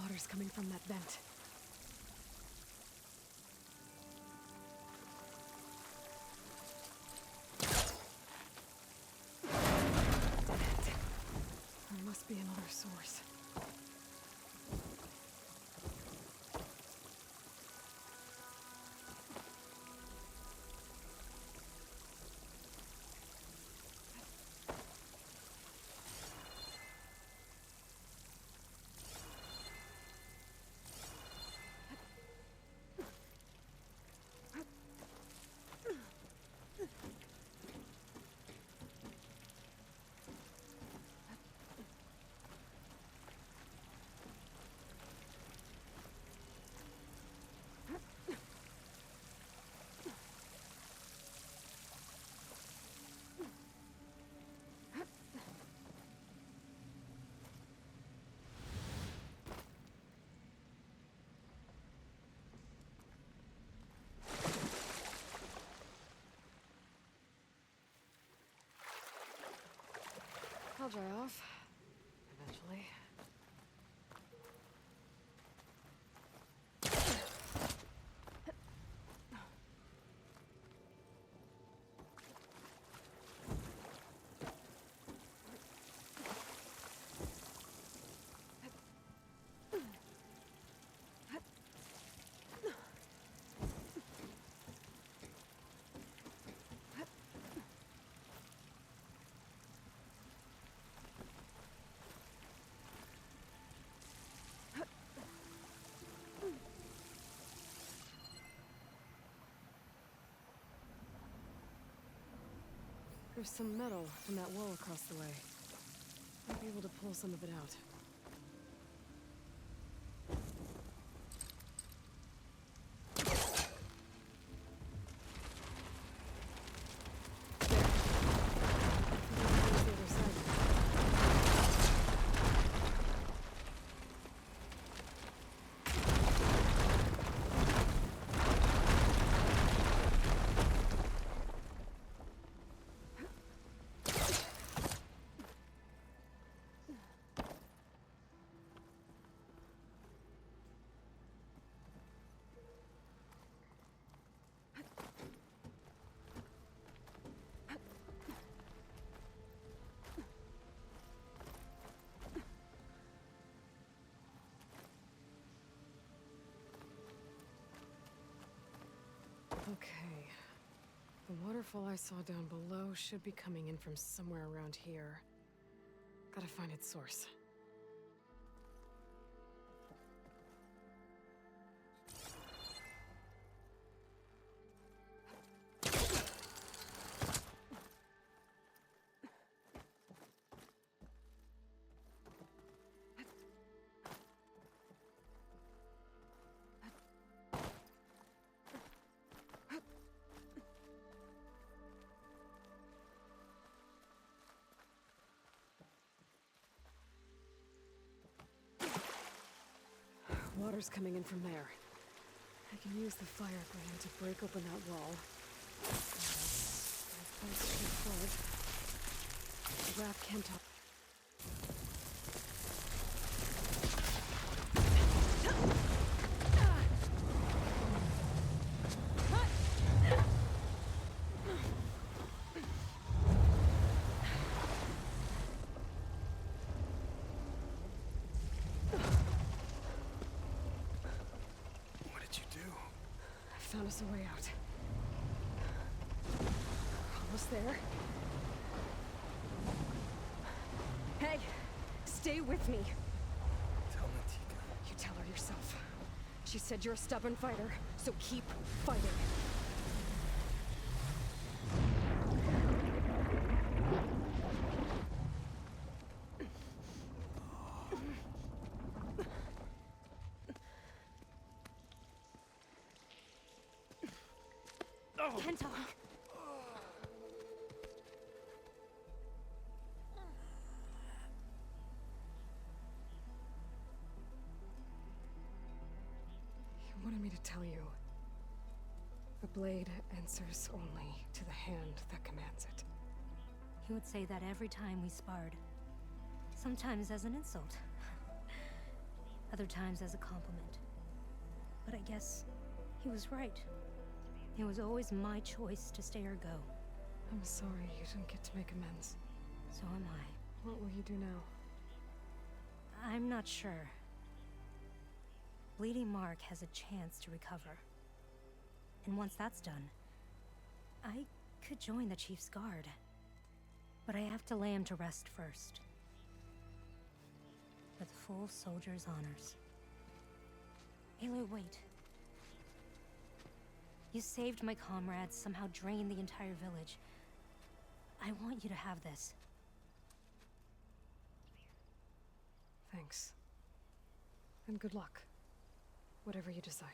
Water's coming from that vent. Damn it. There must be another source. I'll dry off. Eventually. There's some metal from that wall across the way. Might be able to pull some of it out. Okay. The waterfall I saw down below should be coming in from somewhere around here. Gotta find its source. Water's coming in from there. I can use the fire brand to break open that wall. The raft can't talk. us a way out. Almost there. Hey! Stay with me! Tell Natika. You tell her yourself. She said you're a stubborn fighter, so keep fighting. Can't talk. You wanted me to tell you. The blade answers only to the hand that commands it. He would say that every time we sparred. Sometimes as an insult. Other times as a compliment. But I guess he was right. It was always my choice to stay or go. I'm sorry you didn't get to make amends. So am I. What will you do now? I'm not sure. Bleeding Mark has a chance to recover. And once that's done, I could join the Chief's Guard. But I have to lay him to rest first. With full soldier's honors. Aloy, wait. You saved my comrades, somehow drained the entire village. I want you to have this. Thanks. And good luck. Whatever you decide.